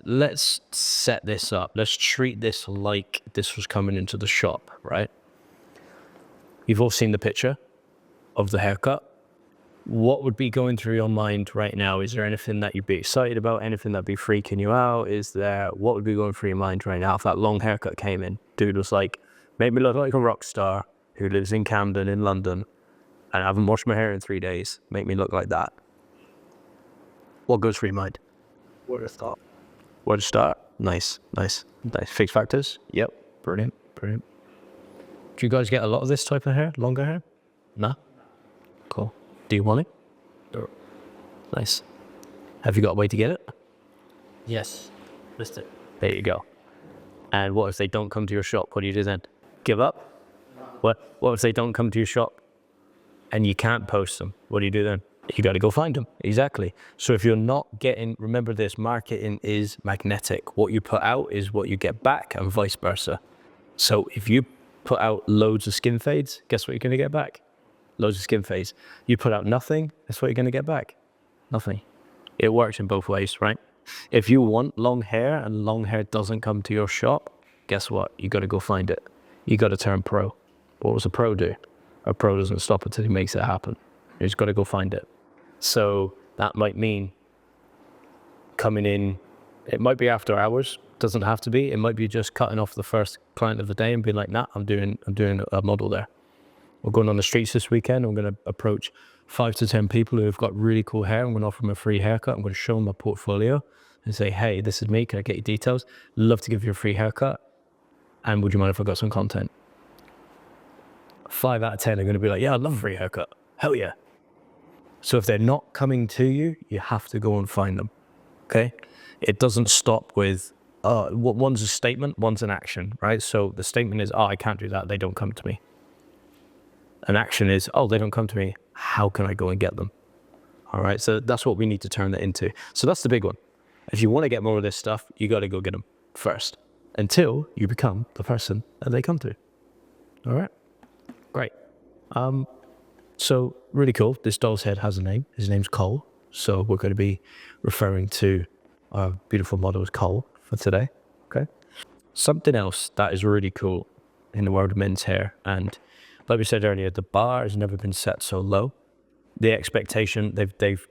let's set this up. Let's treat this like this was coming into the shop, right? You've all seen the picture of the haircut. What would be going through your mind right now? Is there anything that you'd be excited about? Anything that'd be freaking you out? What would be going through your mind right now if that long haircut came in? Dude was like, make me look like a rock star who lives in Camden in London and I haven't washed my hair in 3 days. Make me look like that. What goes through your mind? Where to start? Where to start? Nice. Fix factors? Yep. Brilliant. Do you guys get a lot of this type of hair? Longer hair? Nah? Cool. Do you want it? Sure. Nice. Have you got a way to get it? Yes. List it. There you go. And what if they don't come to your shop? What do you do then? Give up? What if they don't come to your shop and you can't post them? What do you do then? You got to go find them. Exactly. So if you're not getting, remember this, marketing is magnetic. What you put out is what you get back and vice versa. So if you put out loads of skin fades, guess what you're going to get back? Loads of skin fades. You put out nothing, that's what you're going to get back. Nothing. It works in both ways, right? If you want long hair and long hair doesn't come to your shop, guess what? You got to go find it. You got to turn pro. What does a pro do? A pro doesn't stop until he makes it happen. You just got to go find it. So that might mean coming in, it might be after hours, doesn't have to be. It might be just cutting off the first client of the day and being like, nah, I'm doing a model there. We're going on the streets this weekend. I'm going to approach 5 to 10 people who have got really cool hair. I'm going to offer them a free haircut. I'm going to show them my portfolio and say, hey, this is me. Can I get your details? Love to give you a free haircut. And would you mind if I got some content? 5 out of 10 are going to be like, yeah, I'd love a free haircut. Hell yeah. So if they're not coming to you, you have to go and find them. Okay? It doesn't stop with, one's a statement, one's an action, right? So the statement is, I can't do that. They don't come to me. An action is, they don't come to me. How can I go and get them? All right. So that's what we need to turn that into. So that's the big one. If you want to get more of this stuff, you got to go get them first until you become the person that they come to. All right. Great. So really cool. This doll's head has a name. His name's Cole. So we're going to be referring to our beautiful model as Cole for today. Okay. Something else that is really cool in the world of men's hair, and like we said earlier, the bar has never been set so low. The expectation, they've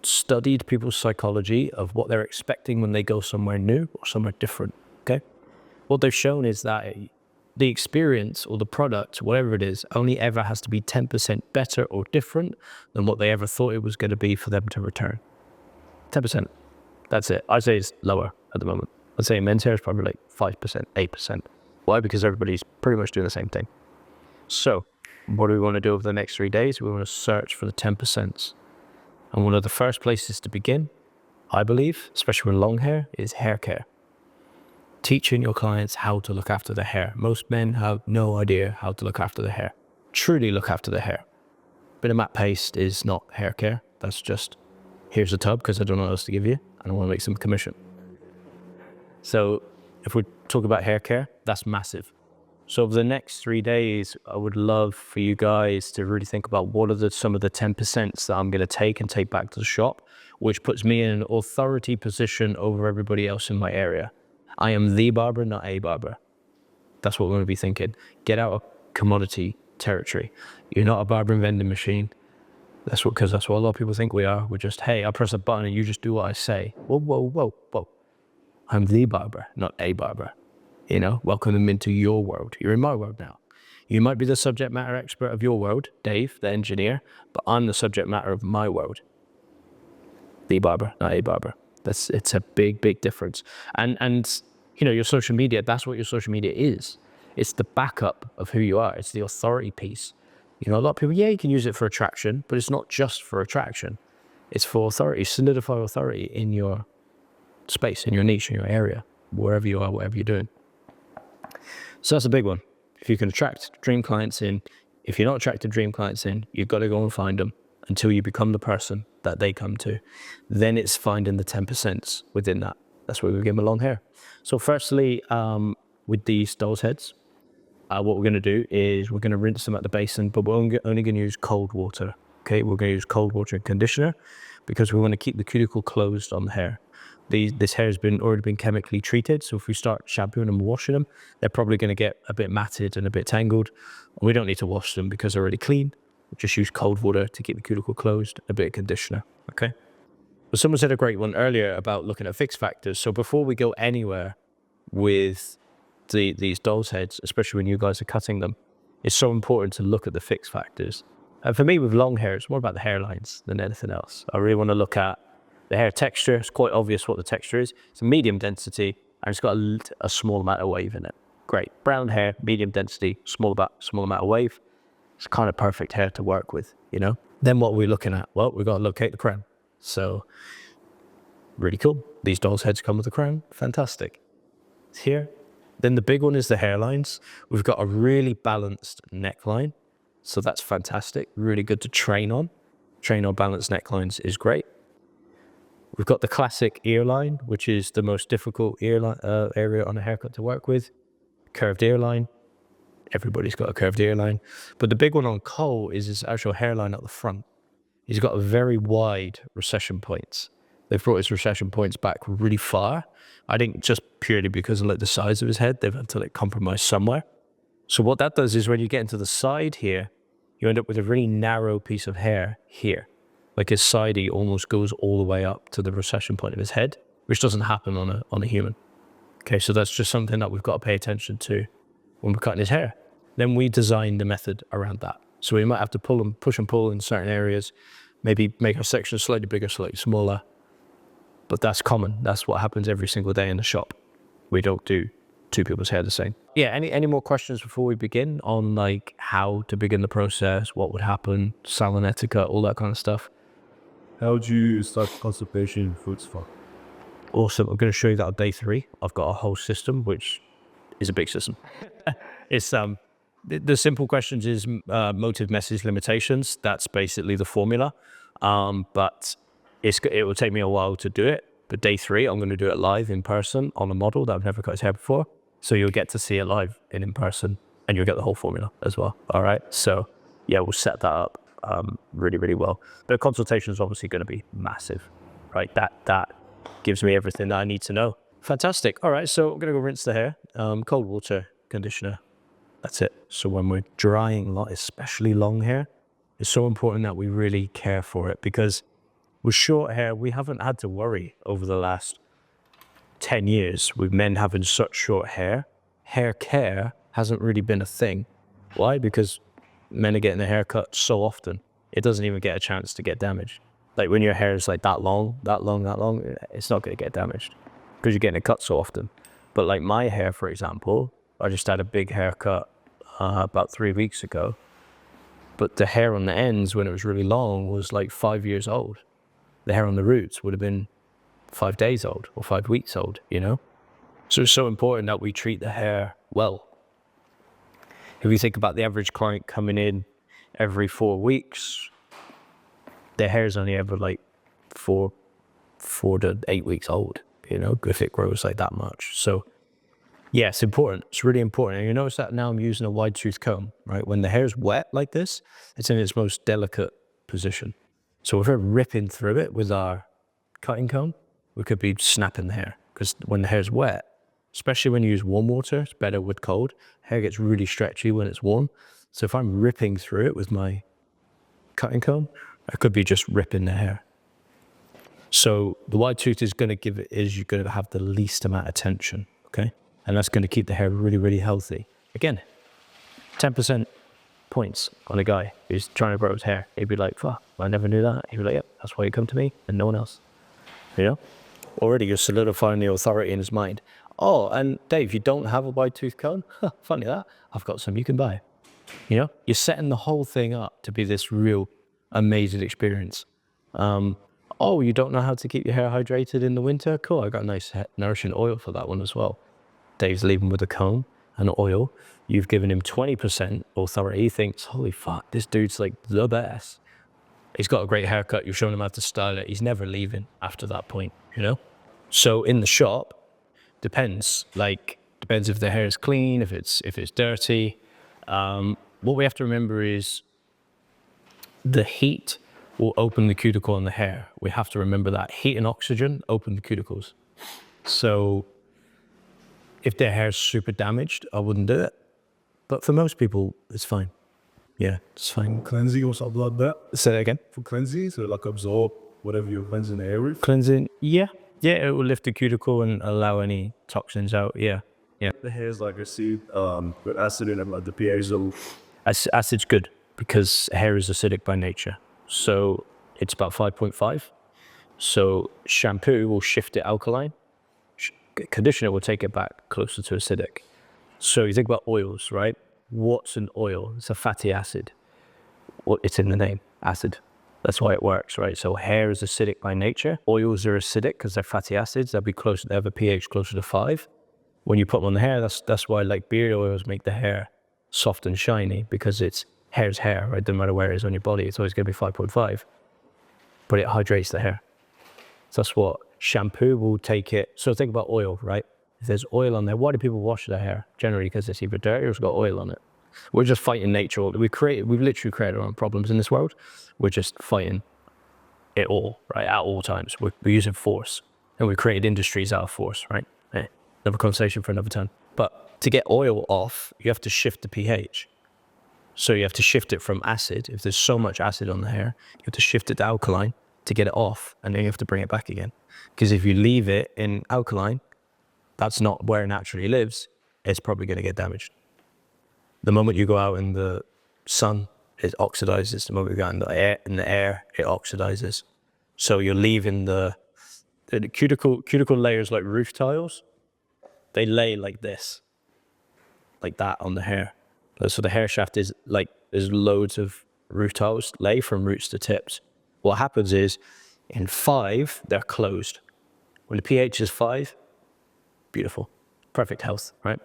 studied people's psychology of what they're expecting when they go somewhere new or somewhere different. Okay. What they've shown is that the experience or the product, whatever it is, only ever has to be 10% better or different than what they ever thought it was going to be for them to return. 10%. That's it. I'd say it's lower at the moment. I'd say men's hair is probably like 5%, 8%. Why? Because everybody's pretty much doing the same thing. So what do we want to do over the next 3 days? We want to search for the 10%. And one of the first places to begin, I believe, especially with long hair, is hair care. Teaching your clients how to look after their hair. Most men have no idea how to look after their hair. Truly look after their hair. Bit of matte paste is not hair care. That's just, here's a tub because I don't know what else to give you and I want to make some commission. So if we talk about hair care, that's massive. So over the next 3 days, I would love for you guys to really think about what are some of the 10% that I'm going to take back to the shop, which puts me in an authority position over everybody else in my area. I am the barber, not a barber. That's what we're going to be thinking. Get out of commodity territory. You're not a barber and vending machine. Because that's what a lot of people think we are. We're just, hey, I press a button and you just do what I say. Whoa. I'm the barber, not a barber. Welcome them into your world. You're in my world now. You might be the subject matter expert of your world, Dave, the engineer, but I'm the subject matter of my world. The barber, not a barber. It's a big difference. And your social media, that's what your social media is. It's the backup of who you are. It's the authority piece. A lot of people, you can use it for attraction, but it's not just for attraction. It's for authority, solidify authority in your space, in your niche, in your area, wherever you are, whatever you're doing. So that's a big one. If you can attract dream clients in, if you're not attracted dream clients in, you've got to go and find them until you become the person that they come to. Then it's finding the 10% within that. That's where we give them long hair. So firstly, with these doll's heads, what we're going to do is we're going to rinse them at the basin, but we're only going to use cold water. Okay, we're going to use cold water and conditioner because we want to keep the cuticle closed on the hair. this hair has already been chemically treated. So if we start shampooing them and washing them, they're probably going to get a bit matted and a bit tangled. We don't need to wash them because they're already clean. We just use cold water to keep the cuticle closed, a bit of conditioner, okay? But someone said a great one earlier about looking at fix factors. So before we go anywhere with these doll's heads, especially when you guys are cutting them, it's so important to look at the fix factors. And for me, with long hair, it's more about the hairlines than anything else. I really want to look at the hair texture. It's quite obvious what the texture is. It's a medium density, and it's got a small amount of wave in it. Great. Brown hair, medium density, small amount of wave. It's kind of perfect hair to work with, you know? Then what are we looking at? Well, we've got to locate the crown. So, really cool. These doll's heads come with a crown. Fantastic. It's here. Then the big one is the hairlines. We've got a really balanced neckline. So that's fantastic. Really good to train on. Train on balanced necklines is great. We've got the classic ear line, which is the most difficult area on a haircut to work with. Curved ear line. Everybody's got a curved ear line. But the big one on Cole is his actual hairline at the front. He's got a very wide recession points. They've brought his recession points back really far. I think just purely because of like the size of his head, they've had to like compromise somewhere. So what that does is when you get into the side here, you end up with a really narrow piece of hair here. Like his sidey almost goes all the way up to the recession point of his head, which doesn't happen on a human. Okay, so that's just something that we've got to pay attention to when we're cutting his hair. Then we design the method around that. So we might have to push and pull in certain areas, maybe make our section slightly bigger, slightly smaller. But that's common. That's what happens every single day in the shop. We don't do two people's hair the same. Yeah, any more questions before we begin on like how to begin the process, what would happen, salon etiquette, all that kind of stuff? How do you start constipation in food spot? Awesome. I'm going to show you that on day 3. I've got a whole system, which is a big system. It's the simple questions is motive, message, limitations. That's basically the formula. But it will take me a while to do it. But day 3, I'm going to do it live in person on a model that I've never cut his hair before. So you'll get to see it live and in person, and you'll get the whole formula as well. All right. So yeah, we'll set that up really, really well. The consultation is obviously going to be massive, right? That gives me everything that I need to know. Fantastic. All right. So I'm going to go rinse the hair. Cold water, conditioner. That's it. So when we're drying, especially long hair, it's so important that we really care for it, because with short hair, we haven't had to worry over the last 10 years with men having such short hair. Hair care hasn't really been a thing. Why? Because men are getting their hair cut so often, it doesn't even get a chance to get damaged. Like when your hair is like that long, it's not going to get damaged because you're getting it cut so often. But like my hair, for example, I just had a big haircut about 3 weeks ago. But the hair on the ends, when it was really long, was like 5 years old. The hair on the roots would have been 5 days old or 5 weeks old, you know? So it's so important that we treat the hair well. If you think about the average client coming in every 4 weeks, their hair is only ever like 4 to 8 weeks old, you know, if it grows like that much. So yeah, it's important. It's really important. And you notice that now I'm using a wide tooth comb, right? When the hair's wet like this, it's in its most delicate position. So if we're ripping through it with our cutting comb, we could be snapping the hair, because when the hair's wet, especially when you use warm water, it's better with cold. Hair gets really stretchy when it's warm. So if I'm ripping through it with my cutting comb, I could be just ripping the hair. So the wide tooth is going to you're going to have the least amount of tension, okay? And that's going to keep the hair really, really healthy. Again, 10% points on a guy who's trying to grow his hair. He'd be like, fuck, I never knew that. He'd be like, yep, that's why you come to me and no one else. You know? Already you're solidifying the authority in his mind. Oh, and Dave, you don't have a wide tooth comb? Huh, funny that. I've got some you can buy. You know? You're setting the whole thing up to be this real amazing experience. Oh, you don't know how to keep your hair hydrated in the winter? Cool, I got a nice nourishing oil for that one as well. Dave's leaving with a comb and oil. You've given him 20% authority. He thinks, holy fuck, this dude's like the best. He's got a great haircut. You've shown him how to style it. He's never leaving after that point, you know? So in the shop, depends if the hair is clean, if it's dirty. What we have to remember is the heat will open the cuticle on the hair. We have to remember that. Heat and oxygen open the cuticles. So if their hair's super damaged, I wouldn't do it. But for most people, it's fine. Yeah, it's fine. Cleansing or something like that? Say that again. For cleansing, so like absorb whatever you're cleansing the hair with? Cleansing, yeah. Yeah, it will lift the cuticle and allow any toxins out, yeah. Yeah. The hair's like received with acid in it, like the pH level. Acid's good because hair is acidic by nature. So it's about 5.5. So shampoo will shift it alkaline. Conditioner will take it back closer to acidic. So you think about oils, right? What's an oil? It's a fatty acid. Well, it's in the name, acid. That's why it works, right? So hair is acidic by nature. Oils are acidic because they're fatty acids. They'll be closer. They have a pH closer to 5. When you put them on the hair, that's why like beard oils make the hair soft and shiny, because it's hair's hair, right? Doesn't matter where it is on your body. It's always going to be 5.5. But it hydrates the hair. So that's what shampoo will take it. So think about oil, right? If there's oil on there, why do people wash their hair? Generally because it's either dirty or it's got oil on it. We're just fighting nature. We've literally created our own problems in this world. We're just fighting it all, right? At all times. We're using force. And we created industries out of force, right? Another conversation for another time. But to get oil off, you have to shift the pH. So you have to shift it from acid. If there's so much acid on the hair, you have to shift it to alkaline to get it off, and then you have to bring it back again. Because if you leave it in alkaline, that's not where it naturally lives, it's probably going to get damaged. The moment you go out in the sun, it oxidizes. The moment you go out in the air, it oxidizes. So you're leaving the cuticle layers like roof tiles. They lay like this, like that on the hair. So the hair shaft is like, there's loads of roof tiles lay from roots to tips. What happens is, in 5, they're closed. When the pH is 5, beautiful, perfect health, right?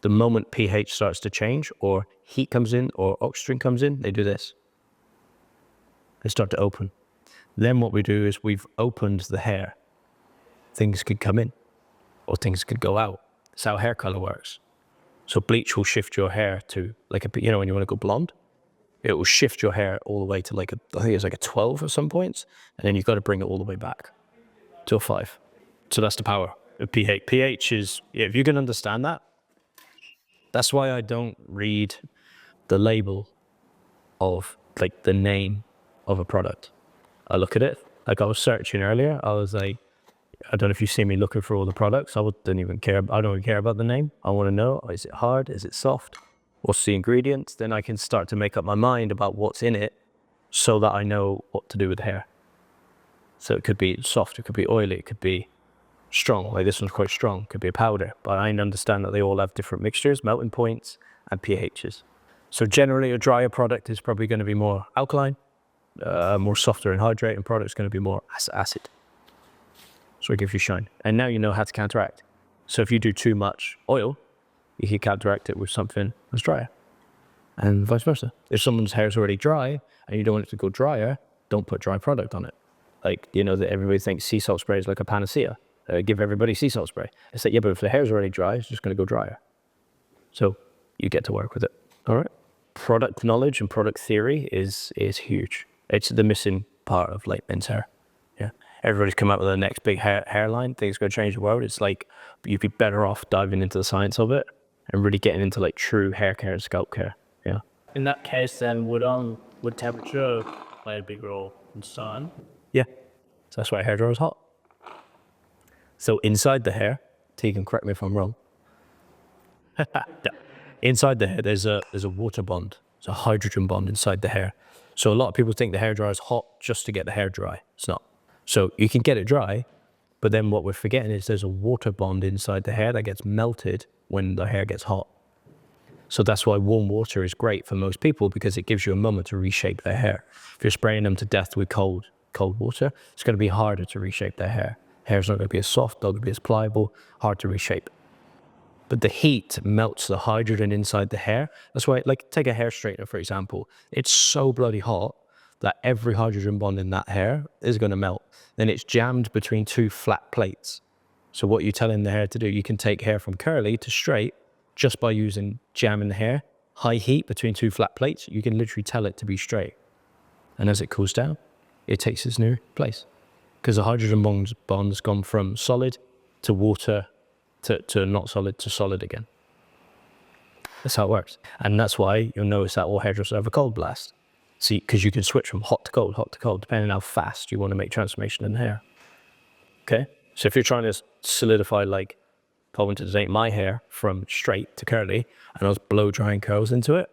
The moment pH starts to change, or heat comes in, or oxygen comes in, they do this. They start to open. Then what we do is we've opened the hair. Things could come in, or things could go out. That's how hair color works. So bleach will shift your hair to like when you want to go blonde, it will shift your hair all the way to I think it's like a 12 at some points, and then you've got to bring it all the way back to a 5. So that's the power of pH. pH is, if you can understand that, that's why I don't read the label of like the name of a product. I look at it, like I was searching earlier, I was like, I don't know if you see me looking for all the products. I don't even care about the name. I want to know, is it hard? Is it soft? What's the ingredients? Then I can start to make up my mind about what's in it so that I know what to do with the hair. So it could be soft, it could be oily, it could be strong. Like this one's quite strong, it could be a powder. But I understand that they all have different mixtures, melting points, and pHs. So generally a drier product is probably going to be more alkaline, more softer and hydrating product is going to be more acid. So it gives you shine. And now you know how to counteract. So if you do too much oil, you can counteract it with something that's drier. And vice versa. If someone's hair is already dry and you don't want it to go drier, don't put dry product on it. Like, that everybody thinks sea salt spray is like a panacea. Give everybody sea salt spray. It's like, yeah, but if the hair's already dry, it's just going to go drier. So you get to work with it. All right. Product knowledge and product theory is huge. It's the missing part of like men's hair. Yeah. Everybody's come up with the next big hairline. Things going to change the world. It's like, you'd be better off diving into the science of it and really getting into like true hair care and scalp care. Yeah. In that case, then would temperature play a big role in sun? Yeah. So that's why a hairdryer is hot. So inside the hair, T can correct me if I'm wrong. Inside the hair, there's a water bond. There's a hydrogen bond inside the hair. So a lot of people think the hairdryer is hot just to get the hair dry. It's not. So you can get it dry, but then what we're forgetting is there's a water bond inside the hair that gets melted when the hair gets hot. So that's why warm water is great for most people, because it gives you a moment to reshape their hair. If you're spraying them to death with cold water, it's going to be harder to reshape their hair. Hair's not going to be as soft, not going to be as pliable, hard to reshape. But the heat melts the hydrogen inside the hair. That's why, like, take a hair straightener, for example. It's so bloody hot that every hydrogen bond in that hair is going to melt. Then it's jammed between 2 flat plates. So what you're telling the hair to do, you can take hair from curly to straight just by using jamming the hair. High heat between 2 flat plates, you can literally tell it to be straight. And as it cools down, it takes its new place. Because the hydrogen bond's gone from solid to water to not solid to solid again. That's how it works. And that's why you'll notice that all hairdressers have a cold blast. See, because you can switch from hot to cold, depending on how fast you want to make transformation in the hair. Okay? So if you're trying to solidify, like, probably to date my hair from straight to curly, and I was blow drying curls into it,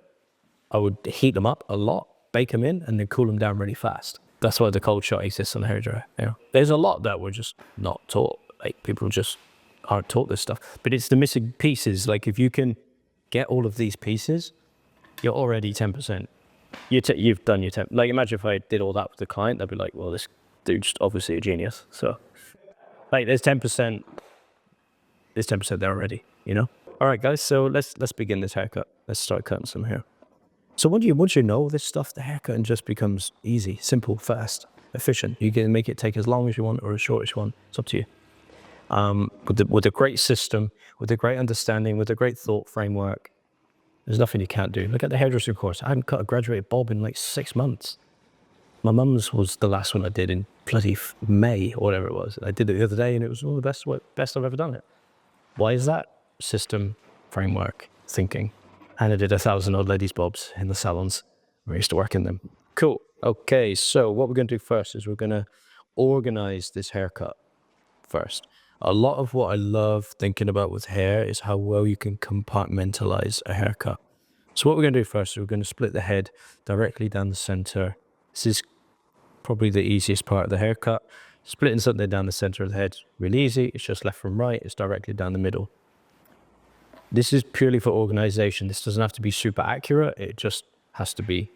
I would heat them up a lot, bake them in, and then cool them down really fast. That's why the cold shot exists on the hairdryer. You know? There's a lot that we're just not taught. Like, people just aren't taught this stuff. But it's the missing pieces. Like, if you can get all of these pieces, you're already 10%. You've done your 10. Like, imagine if I did all that with the client, they'd be like, well, this dude's obviously a genius. So, like, there's 10%. There's 10% there already, you know? All right, guys, so let's begin this haircut. Let's start cutting some hair. So once you know this stuff, the haircutting just becomes easy, simple, fast, efficient. You can make it take as long as you want or as short as you want. It's up to you. With a great system, with a great understanding, with a great thought framework, there's nothing you can't do. Look at the hairdressing course. I hadn't cut a graduated bob in like 6 months. My mum's was the last one I did in bloody May or whatever it was. I did it the other day and it was one of the best I've ever done it. Why is that? System, framework, thinking. And I did 1,000 odd ladies' bobs in the salons where I used to work in them. Cool. Okay, so what we're going to do first is we're going to organize this haircut first. A lot of what I love thinking about with hair is how well you can compartmentalize a haircut. So what we're going to do first is we're going to split the head directly down the center. This is probably the easiest part of the haircut. Splitting something down the center of the head, really easy. It's just left from right. It's directly down the middle. This is purely for organization. This doesn't have to be super accurate. It just has to be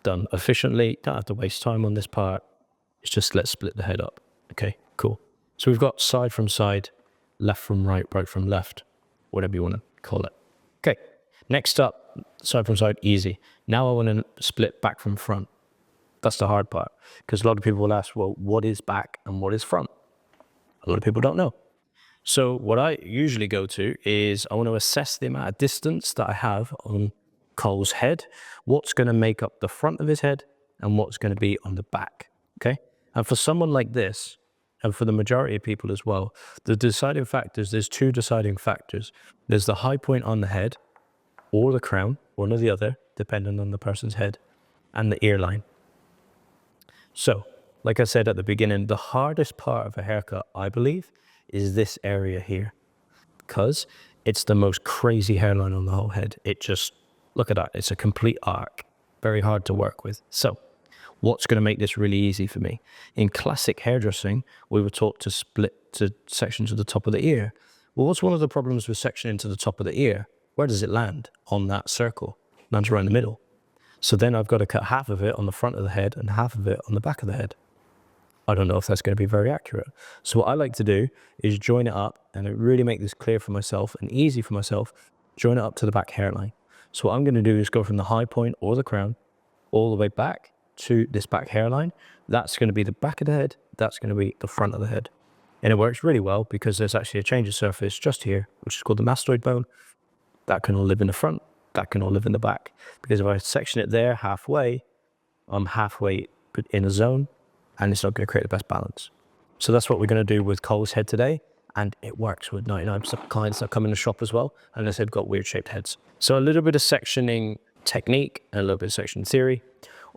done efficiently. Don't have to waste time on this part. It's just let's split the head up. Okay, cool. So we've got side from side, left from right, right from left, whatever you want to call it. Okay, next up, side from side, easy. Now I want to split back from front. That's the hard part, because a lot of people will ask, well, what is back and what is front? A lot of people don't know. So what I usually go to is I want to assess the amount of distance that I have on Cole's head, what's going to make up the front of his head, and what's going to be on the back, okay? And for someone like this, and for the majority of people as well, the deciding factors, there's two deciding factors. There's the high point on the head, or the crown, one or the other, depending on the person's head, and the ear line. So, like I said at the beginning, the hardest part of a haircut, I believe, is this area here, because it's the most crazy hairline on the whole head. It just, look at that, it's a complete arc, very hard to work with. So, what's going to make this really easy for me? In classic hairdressing, we were taught to split to section to the top of the ear. Well, what's one of the problems with sectioning to the top of the ear? Where does it land on that circle? It lands right in the middle. So then I've got to cut half of it on the front of the head and half of it on the back of the head. I don't know if that's going to be very accurate. So what I like to do is join it up and really make this clear for myself and easy for myself, join it up to the back hairline. So what I'm going to do is go from the high point or the crown all the way back to this back hairline. That's going to be the back of the head. That's going to be the front of the head. And it works really well because there's actually a change of surface just here, which is called the mastoid bone. That can all live in the front. That can all live in the back. Because if I section it there halfway, I'm halfway in a zone and it's not going to create the best balance. So that's what we're going to do with Cole's head today. And it works with 99% of clients that come in the shop as well, unless they've got weird shaped heads. So a little bit of sectioning technique and a little bit of section theory.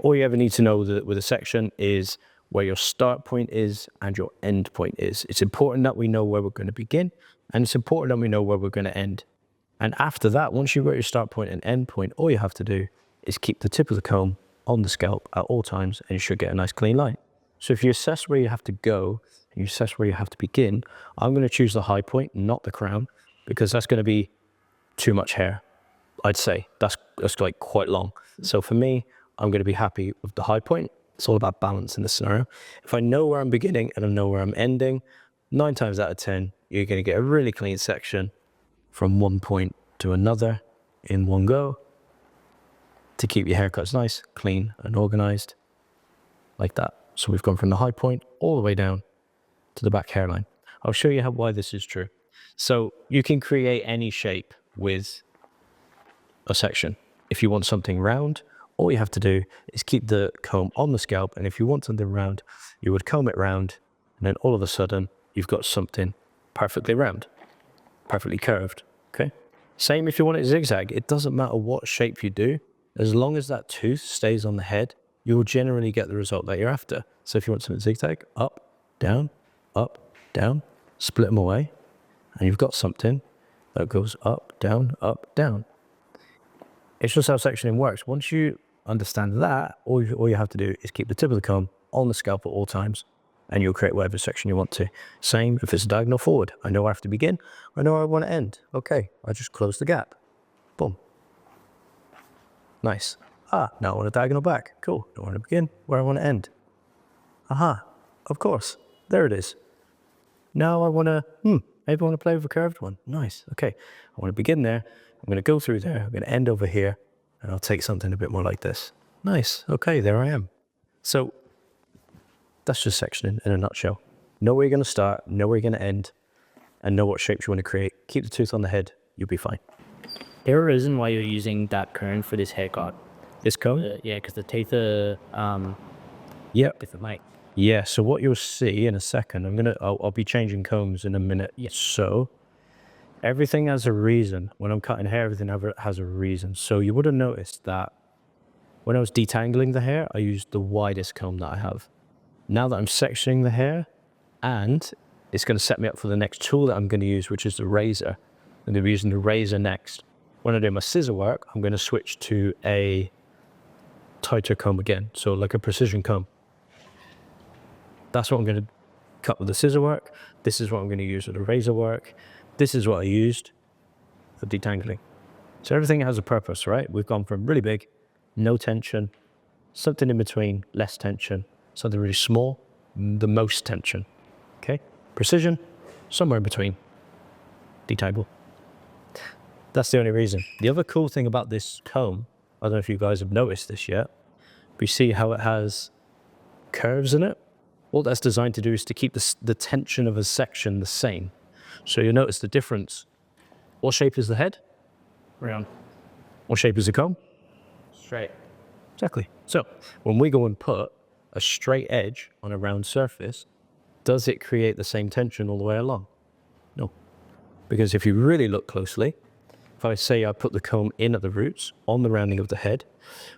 All you ever need to know with a section is where your start point is and your end point is. It's important that we know where we're going to begin, and it's important that we know where we're going to end. And after that, once you've got your start point and end point, all you have to do is keep the tip of the comb on the scalp at all times, and you should get a nice clean line. So if you assess where you have to go, and you assess where you have to begin, I'm going to choose the high point, not the crown, because that's going to be too much hair. I'd say that's like quite long. So for me, I'm going to be happy with the high point. It's all about balance in this scenario. If I know where I'm beginning and I know where I'm ending, 9 times out of 10, you're going to get a really clean section from one point to another in one go to keep your haircuts nice, clean, and organized like that. So we've gone from the high point all the way down to the back hairline. I'll show you why this is true. So you can create any shape with a section. If you want something round, all you have to do is keep the comb on the scalp, and if you want something round, you would comb it round, and then all of a sudden you've got something perfectly round, perfectly curved, okay? Same if you want it zigzag. It doesn't matter what shape you do. As long as that tooth stays on the head, you'll generally get the result that you're after. So if you want something zigzag, up, down, split them away, and you've got something that goes up, down, up, down. It's just how sectioning works. Once you understand that, all you have to do is keep the tip of the comb on the scalp at all times, and you'll create whatever section you want to. Same if it's diagonal forward. I know I have to begin, I know I want to end. Okay, I just close the gap. Boom. Nice. Now I want a diagonal back. Cool. I want to begin where I want to end. Aha, of course. There it is. Now I want to, maybe I want to play with a curved one. Nice. Okay. I want to begin there. I'm going to go through there. I'm going to end over here. And I'll take something a bit more like this. Nice. Okay, there I am. So that's just sectioning in a nutshell. Know where you're going to start, know where you're going to end, and know what shapes you want to create. Keep the tooth on the head. You'll be fine. There a reason why you're using that cone for this haircut? This comb? Yeah, because the teeth are Yep. different length. Yeah, so what you'll see in a second, I'll be changing combs in a minute. Yeah. So everything has a reason. When I'm cutting hair, everything has a reason. So you would have noticed that when I was detangling the hair, I used the widest comb that I have. Now that I'm sectioning the hair, and it's going to set me up for the next tool that I'm going to use, which is the razor. I'm going to be using the razor next. When I do my scissor work, I'm going to switch to a tighter comb again. So like a precision comb. That's what I'm going to cut with the scissor work. This is what I'm going to use with the razor work. This is what I used for detangling. So everything has a purpose, right? We've gone from really big, no tension, something in between, less tension, something really small, the most tension. Okay? Precision, somewhere in between, detangle. That's the only reason. The other cool thing about this comb, I don't know if you guys have noticed this yet, but you see how it has curves in it? What that's designed to do is to keep the tension of a section the same. So you'll notice the difference. What shape is the head? Round. What shape is the comb? Straight. Exactly. So when we go and put a straight edge on a round surface, does it create the same tension all the way along? No. Because if you really look closely, if I say I put the comb in at the roots, on the rounding of the head,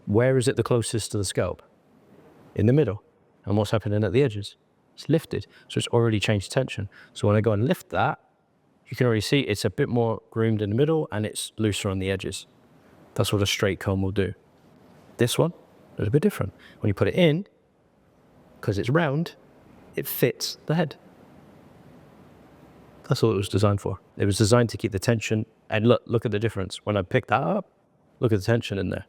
where is it the closest to the scalp? In the middle. And what's happening at the edges? It's lifted. So it's already changed tension. So when I go and lift that, you can already see it's a bit more groomed in the middle and it's looser on the edges. That's what a straight comb will do. This one, a little bit different. When you put it in, because it's round, it fits the head. That's all it was designed for. It was designed to keep the tension. And look at the difference. When I pick that up, look at the tension in there.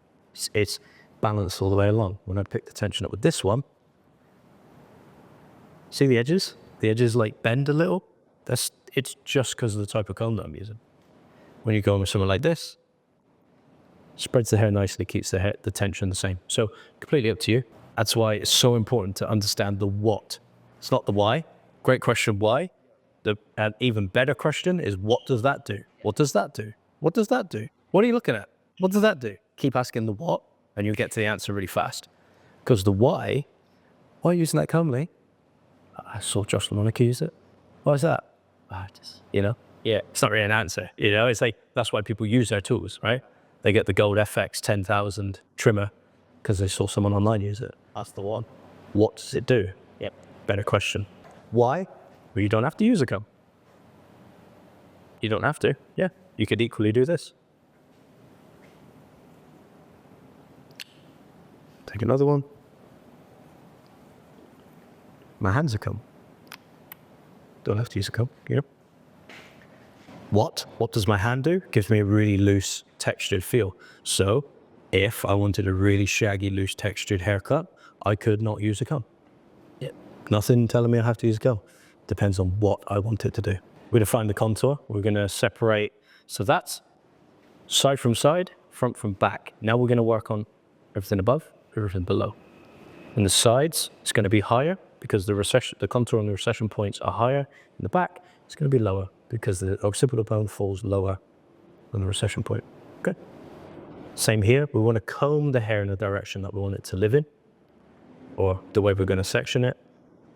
It's balanced all the way along. When I pick the tension up with this one, see the edges? The edges like bend a little. It's just because of the type of comb that I'm using. When you go with something like this, spreads the hair nicely, keeps the tension the same. So completely up to you. That's why it's so important to understand the what. It's not the why. Great question, why? An even better question is, what does that do? What does that do? What does that do? What are you looking at? What does that do? Keep asking the what, and you'll get to the answer really fast. Because the why are you using that comb, Lee? I saw Josh Lamonica use it. Why is that? Yeah, it's not really an answer. It's like, that's why people use their tools, right? They get the gold FX 10,000 trimmer because they saw someone online use it. That's the one. What does it do? Yep. Better question. Why? Well, you don't have to use a comb. You don't have to. Yeah, you could equally do this. Take another one. My hands are comb. Don't have to use a comb, What does my hand do? Gives me a really loose, textured feel. So if I wanted a really shaggy, loose, textured haircut, I could not use a comb. Yep. Nothing telling me I have to use a comb. Depends on what I want it to do. We're going to find the contour. We're going to separate. So that's side from side, front from back. Now we're going to work on everything above, everything below. In the sides, it's going to be higher because the contour and the recession points are higher. In the back, it's going to be lower because the occipital bone falls lower than the recession point. Okay. Same here. We want to comb the hair in the direction that we want it to live in, or the way we're going to section it.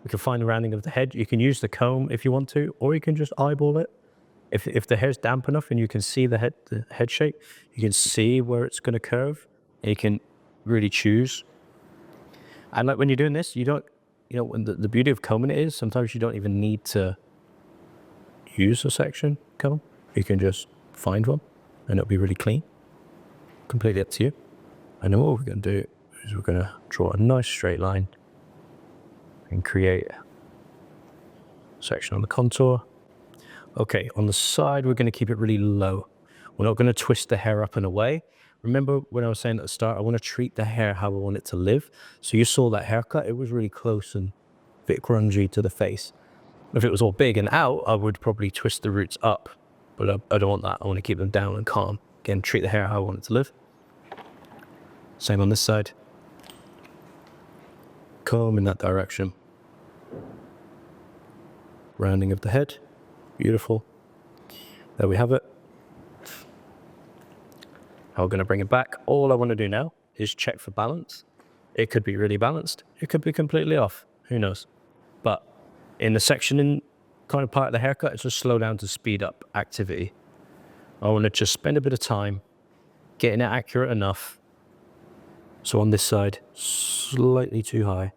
We can find the rounding of the head. You can use the comb if you want to, or you can just eyeball it. If the hair's damp enough and you can see the head shape, you can see where it's going to curve, and you can really choose. And like when you're doing this, you don't, when the beauty of combing it is sometimes you don't even need to use a section comb. You can just find one and it'll be really clean. Completely up to you. And then what we're going to do is we're going to draw a nice straight line and create a section on the contour. Okay, on the side, we're going to keep it really low. We're not going to twist the hair up and away. Remember when I was saying at the start, I want to treat the hair how I want it to live. So you saw that haircut, it was really close and a bit grungy to the face. If it was all big and out, I would probably twist the roots up, but I don't want that. I want to keep them down and calm. Again, treat the hair how I want it to live. Same on this side. Comb in that direction. Rounding of the head. Beautiful. There we have it. Now we're going to bring it back. All I want to do now is check for balance. It could be really balanced. It could be completely off. Who knows? But in the sectioning kind of part of the haircut, it's just slow down to speed up activity. I want to just spend a bit of time getting it accurate enough. So on this side, slightly too high.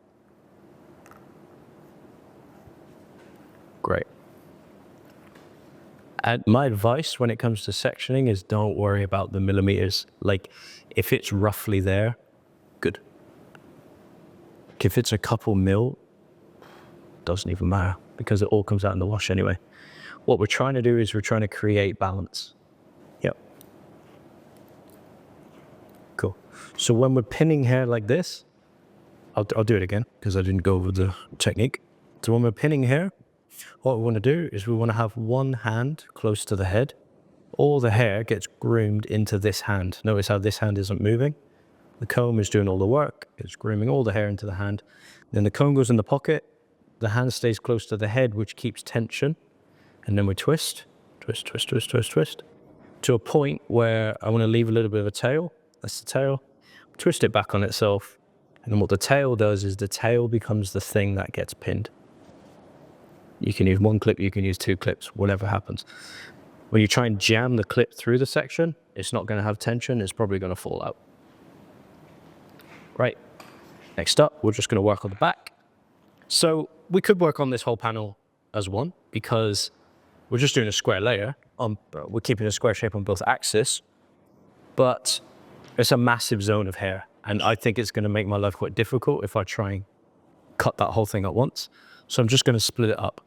Great. And my advice when it comes to sectioning is don't worry about the millimeters. Like if it's roughly there, good. If it's a couple mil, doesn't even matter because it all comes out in the wash anyway. What we're trying to do is we're trying to create balance. Yep. Cool. So when we're pinning hair like this, I'll do it again because I didn't go over the technique. So when we're pinning hair, what we want to do is we want to have one hand close to the head. All the hair gets groomed into this hand. Notice how this hand isn't moving. The comb is doing all the work. It's grooming all the hair into the hand. Then the comb goes in the pocket. The hand stays close to the head, which keeps tension. And then we twist, twist, twist, twist, twist, twist, to a point where I want to leave a little bit of a tail. That's the tail. Twist it back on itself. And then what the tail does is the tail becomes the thing that gets pinned. You can use one clip, you can use two clips, whatever happens. When you try and jam the clip through the section, it's not going to have tension, it's probably going to fall out. Right, next up, we're just going to work on the back. So we could work on this whole panel as one, because we're just doing a square layer. We're keeping a square shape on both axes, but it's a massive zone of hair, and I think it's going to make my life quite difficult if I try and cut that whole thing at once. So I'm just going to split it up.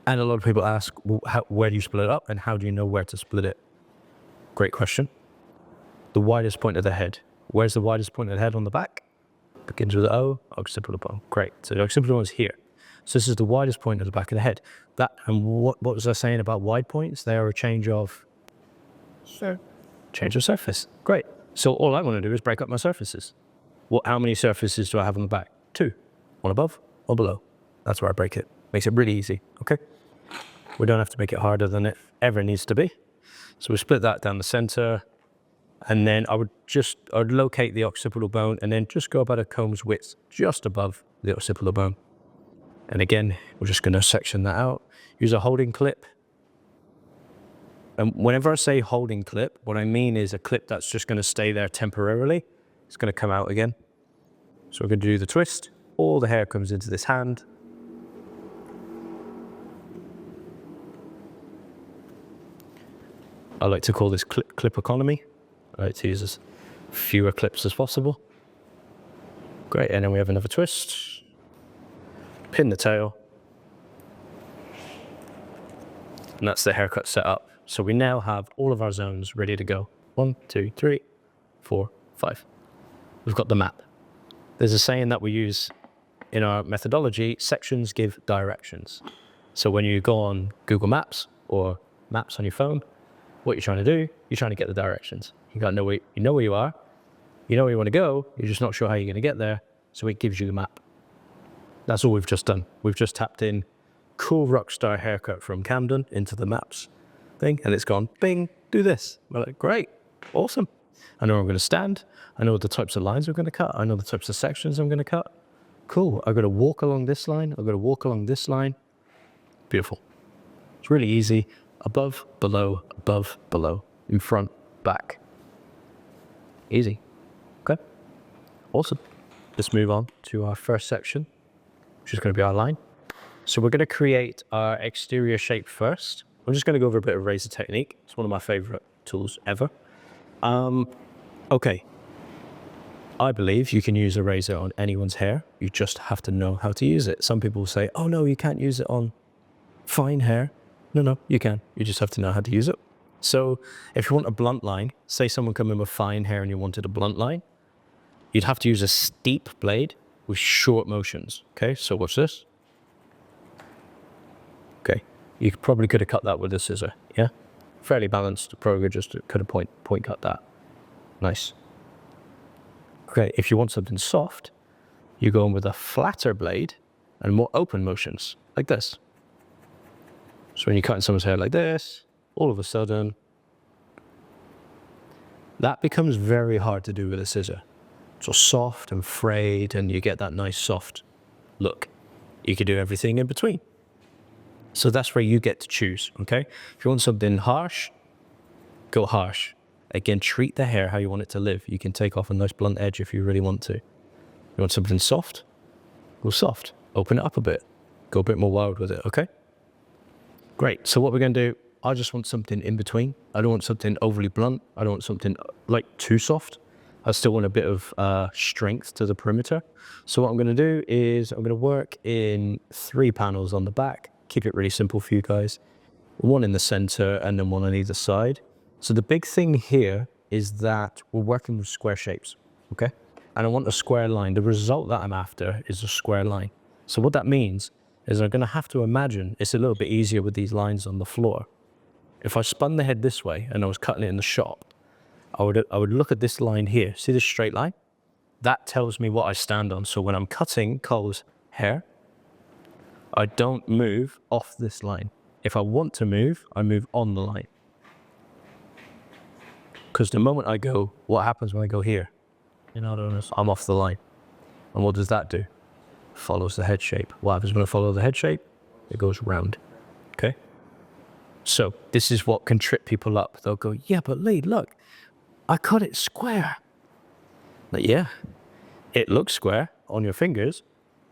And a lot of people ask, well, where do you split it up and how do you know where to split it? Great question. The widest point of the head. Where's the widest point of the head on the back? Begins with O, occipital bone. Great. So the occipital bone is here. So this is the widest point of the back of the head. And what was I saying about wide points? They are a change of? Sure. Change of surface. Great. So all I want to do is break up my surfaces. Well, how many surfaces do I have on the back? 2. One above, one below. That's where I break it. Makes it really easy, okay? We don't have to make it harder than it ever needs to be. So we split that down the center, and then I would locate the occipital bone and then just go about a comb's width just above the occipital bone. And again, we're just gonna section that out. Use a holding clip. And whenever I say holding clip, what I mean is a clip that's just gonna stay there temporarily. It's gonna come out again. So we're gonna do the twist. All the hair comes into this hand. I like to call this clip economy. I like to use as fewer clips as possible. Great, and then we have another twist. Pin the tail. And that's the haircut set up. So we now have all of our zones ready to go. 1, 2, 3, 4, 5. We've got the map. There's a saying that we use in our methodology, sections give directions. So when you go on Google Maps or Maps on your phone, what you're trying to do, you're trying to get the directions. You got to know where you are, you know where you want to go, you're just not sure how you're going to get there, so it gives you the map. That's all we've just done. We've just tapped in cool rockstar haircut from Camden into the Maps thing, and it's gone, bing, do this. We're like, great, awesome. I know where I'm going to stand, I know the types of lines we're going to cut, I know the types of sections I'm going to cut. Cool. I've got to walk along this line. I've got to walk along this line. Beautiful. It's really easy. Above, below, in front, back. Easy. Okay. Awesome. Let's move on to our first section, which is going to be our line. So we're going to create our exterior shape first. I'm just going to go over a bit of razor technique. It's one of my favorite tools ever. Okay. I believe you can use a razor on anyone's hair. You just have to know how to use it. Some people say, oh no, you can't use it on fine hair. No, you can. You just have to know how to use it. So if you want a blunt line, say someone come in with fine hair and you wanted a blunt line, you'd have to use a steep blade with short motions. Okay, so watch this. Okay, you probably could have cut that with a scissor, yeah? Fairly balanced Kroger, just could have point cut that. Nice. Okay, if you want something soft, you go in with a flatter blade and more open motions, like this. So when you're cutting someone's hair like this, all of a sudden, that becomes very hard to do with a scissor. So soft and frayed, and you get that nice soft look. You can do everything in between. So that's where you get to choose, okay? If you want something harsh, go harsh. Again, treat the hair how you want it to live. You can take off a nice blunt edge if you really want to. You want something soft? Go soft. Open it up a bit. Go a bit more wild with it, okay? Great. So what we're going to do, I just want something in between. I don't want something overly blunt. I don't want something like too soft. I still want a bit of strength to the perimeter. So what I'm going to do is I'm going to work in 3 panels on the back. Keep it really simple for you guys. 1 in the center and then 1 on either side. So the big thing here is that we're working with square shapes, okay? And I want a square line. The result that I'm after is a square line. So what that means is I'm going to have to imagine it's a little bit easier with these lines on the floor. If I spun the head this way and I was cutting it in the shop, I would look at this line here. See this straight line? That tells me what I stand on. So when I'm cutting Cole's hair, I don't move off this line. If I want to move, I move on the line. Because the moment I go, what happens when I go here? You're not on this. I'm off the line. And what does that do? Follows the head shape. What happens when I follow the head shape? It goes round. Okay? So this is what can trip people up. They'll go, yeah, but Lee, look, I cut it square. Like, yeah, it looks square on your fingers,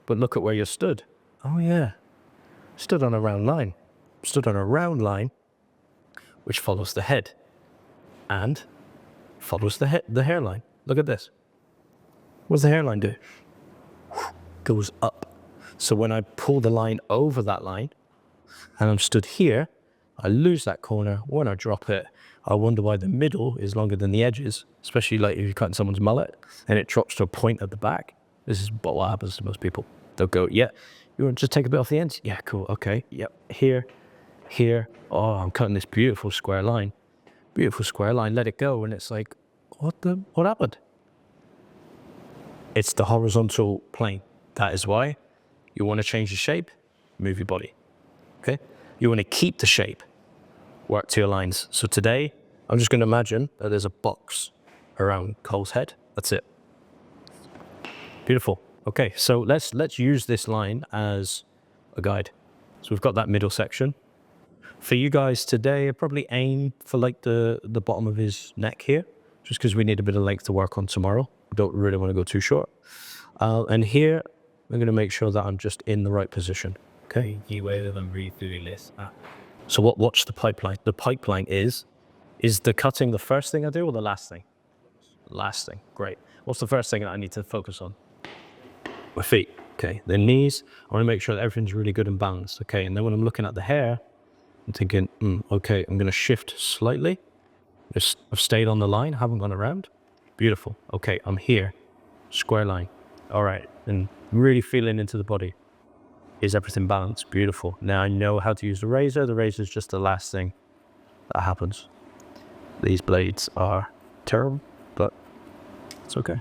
but look at where you stood. Oh yeah, stood on a round line. Stood on a round line, which follows the head and follows the hairline. Look at this. What does the hairline do? Goes up. So when I pull the line over that line and I'm stood here, I lose that corner. When I drop it, I wonder why the middle is longer than the edges, especially like if you're cutting someone's mullet and it drops to a point at the back. This is what happens to most people. They'll go, yeah, you want to just take a bit off the ends? Yeah, cool, okay, yep, here. Oh, I'm cutting this beautiful square line. Beautiful square line, let it go. And it's like, what happened? It's the horizontal plane. That is why you want to change the shape, move your body, okay? You want to keep the shape, work to your lines. So today, I'm just going to imagine that there's a box around Cole's head. That's it. Beautiful. Okay, so let's use this line as a guide. So we've got that middle section. For you guys today, I probably aim for like the bottom of his neck here, just because we need a bit of length to work on tomorrow. Don't really want to go too short. And here, I'm going to make sure that I'm just in the right position. Okay. You waited and read through this. So watch the pipeline. The pipeline is the cutting the first thing I do or the last thing? Last thing. Great. What's the first thing that I need to focus on? My feet. Okay. The knees. I want to make sure that everything's really good and balanced. Okay. And then when I'm looking at the hair, I'm thinking, okay, I'm going to shift slightly. I've stayed on the line, haven't gone around. Beautiful. Okay, I'm here. Square line. All right. And really feeling into the body. Is everything balanced? Beautiful. Now I know how to use the razor. The razor is just the last thing that happens. These blades are terrible, but it's okay.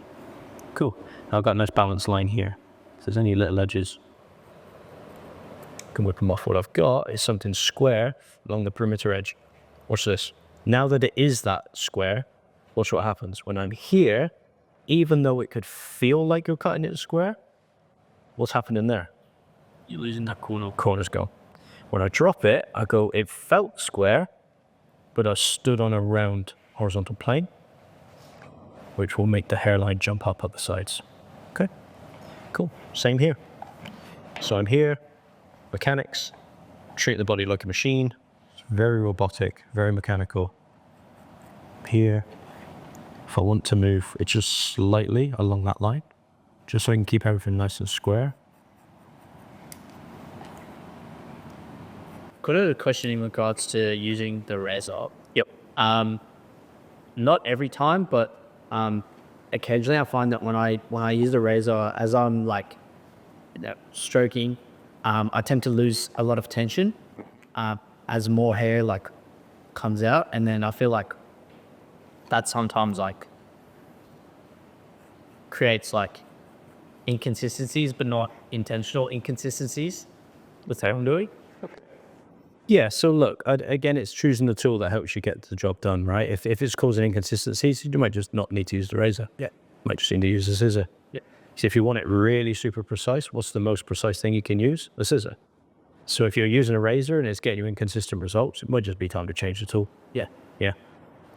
Cool. Now I've got a nice balanced line here. If there's any little edges, I can whip them off. What I've got is something square along the perimeter edge. Watch this. Now that it is that square, watch what happens. When I'm here, even though it could feel like you're cutting it square, what's happening there? You're losing that corner. Corners go. When I drop it, I go, it felt square, but I stood on a round horizontal plane, which will make the hairline jump up at the sides. Okay, cool. Same here. So I'm here, mechanics, treat the body like a machine. It's very robotic, very mechanical. Here, if I want to move, it's just slightly along that line, just so I can keep everything nice and square. Got a question in regards to using the razor. Yep. Not every time, but occasionally I find that when I use the razor, as I'm like stroking, I tend to lose a lot of tension as more hair like comes out, and then I feel like that sometimes like creates like inconsistencies, but not intentional inconsistencies with how I'm doing. Yeah, so look, again, it's choosing the tool that helps you get the job done, right? If it's causing inconsistencies, you might just not need to use the razor. Yeah. You might just need to use the scissor. Yeah. So if you want it really super precise, what's the most precise thing you can use? A scissor. So if you're using a razor and it's getting you inconsistent results, it might just be time to change the tool. Yeah. Yeah.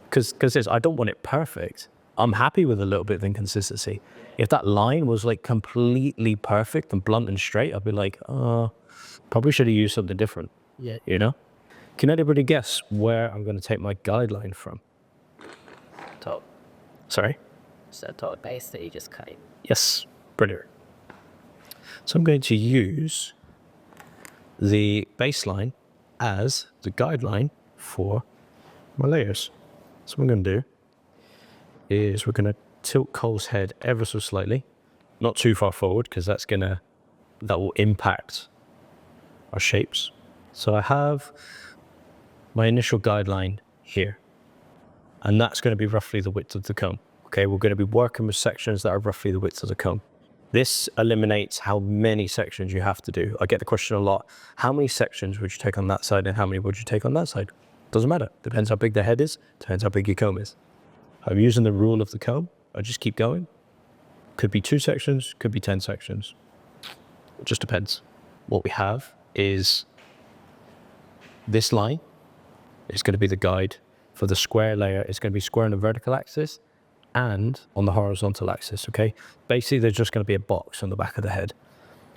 Because I don't want it perfect. I'm happy with a little bit of inconsistency. If that line was like completely perfect and blunt and straight, I'd be like, probably should have used something different. Yeah. You know? Can anybody guess where I'm going to take my guideline from? Top. Sorry? It's that top base that you just cut in. Yes. Brilliant. So I'm going to use the baseline as the guideline for my layers. So what I'm going to do is we're going to tilt Cole's head ever so slightly, not too far forward, because that will impact our shapes. So I have my initial guideline here, and that's going to be roughly the width of the comb. Okay, we're going to be working with sections that are roughly the width of the comb. This eliminates how many sections you have to do. I get the question a lot, how many sections would you take on that side and how many would you take on that side? Doesn't matter. Depends how big the head is, depends how big your comb is. I'm using the rule of the comb. I just keep going. Could be 2 sections, could be 10 sections. It just depends. What we have is this line is going to be the guide for the square layer. It's going to be square on the vertical axis and on the horizontal axis, okay? Basically, there's just going to be a box on the back of the head.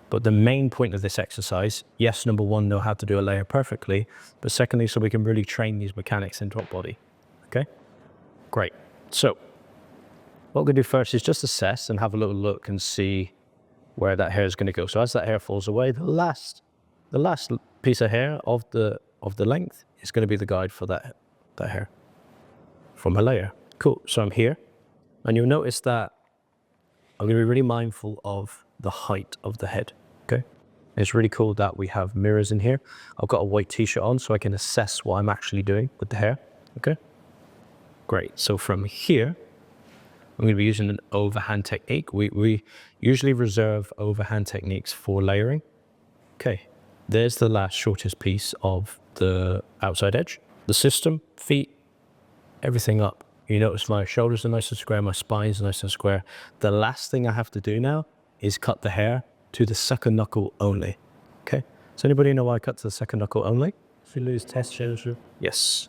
But the main point of this exercise, yes, number one, know how to do a layer perfectly, but secondly, so we can really train these mechanics into our body, okay? Great. So what we're going to do first is just assess and have a little look and see where that hair is going to go. So as that hair falls away, the last piece of hair of the length is going to be the guide for that hair from a layer. Cool. So I'm here, and you'll notice that I'm going to be really mindful of the height of the head. Okay. It's really cool that we have mirrors in here. I've got a white t-shirt on so I can assess what I'm actually doing with the hair. Okay. Great. So from here, I'm going to be using an overhand technique. We usually reserve overhand techniques for layering. Okay. There's the last shortest piece of the outside edge. The system, feet, everything up. You notice my shoulders are nice and square, my spine's nice and square. The last thing I have to do now is cut the hair to the second knuckle only. Okay? Does anybody know why I cut to the second knuckle only? If you lose texture. Yes.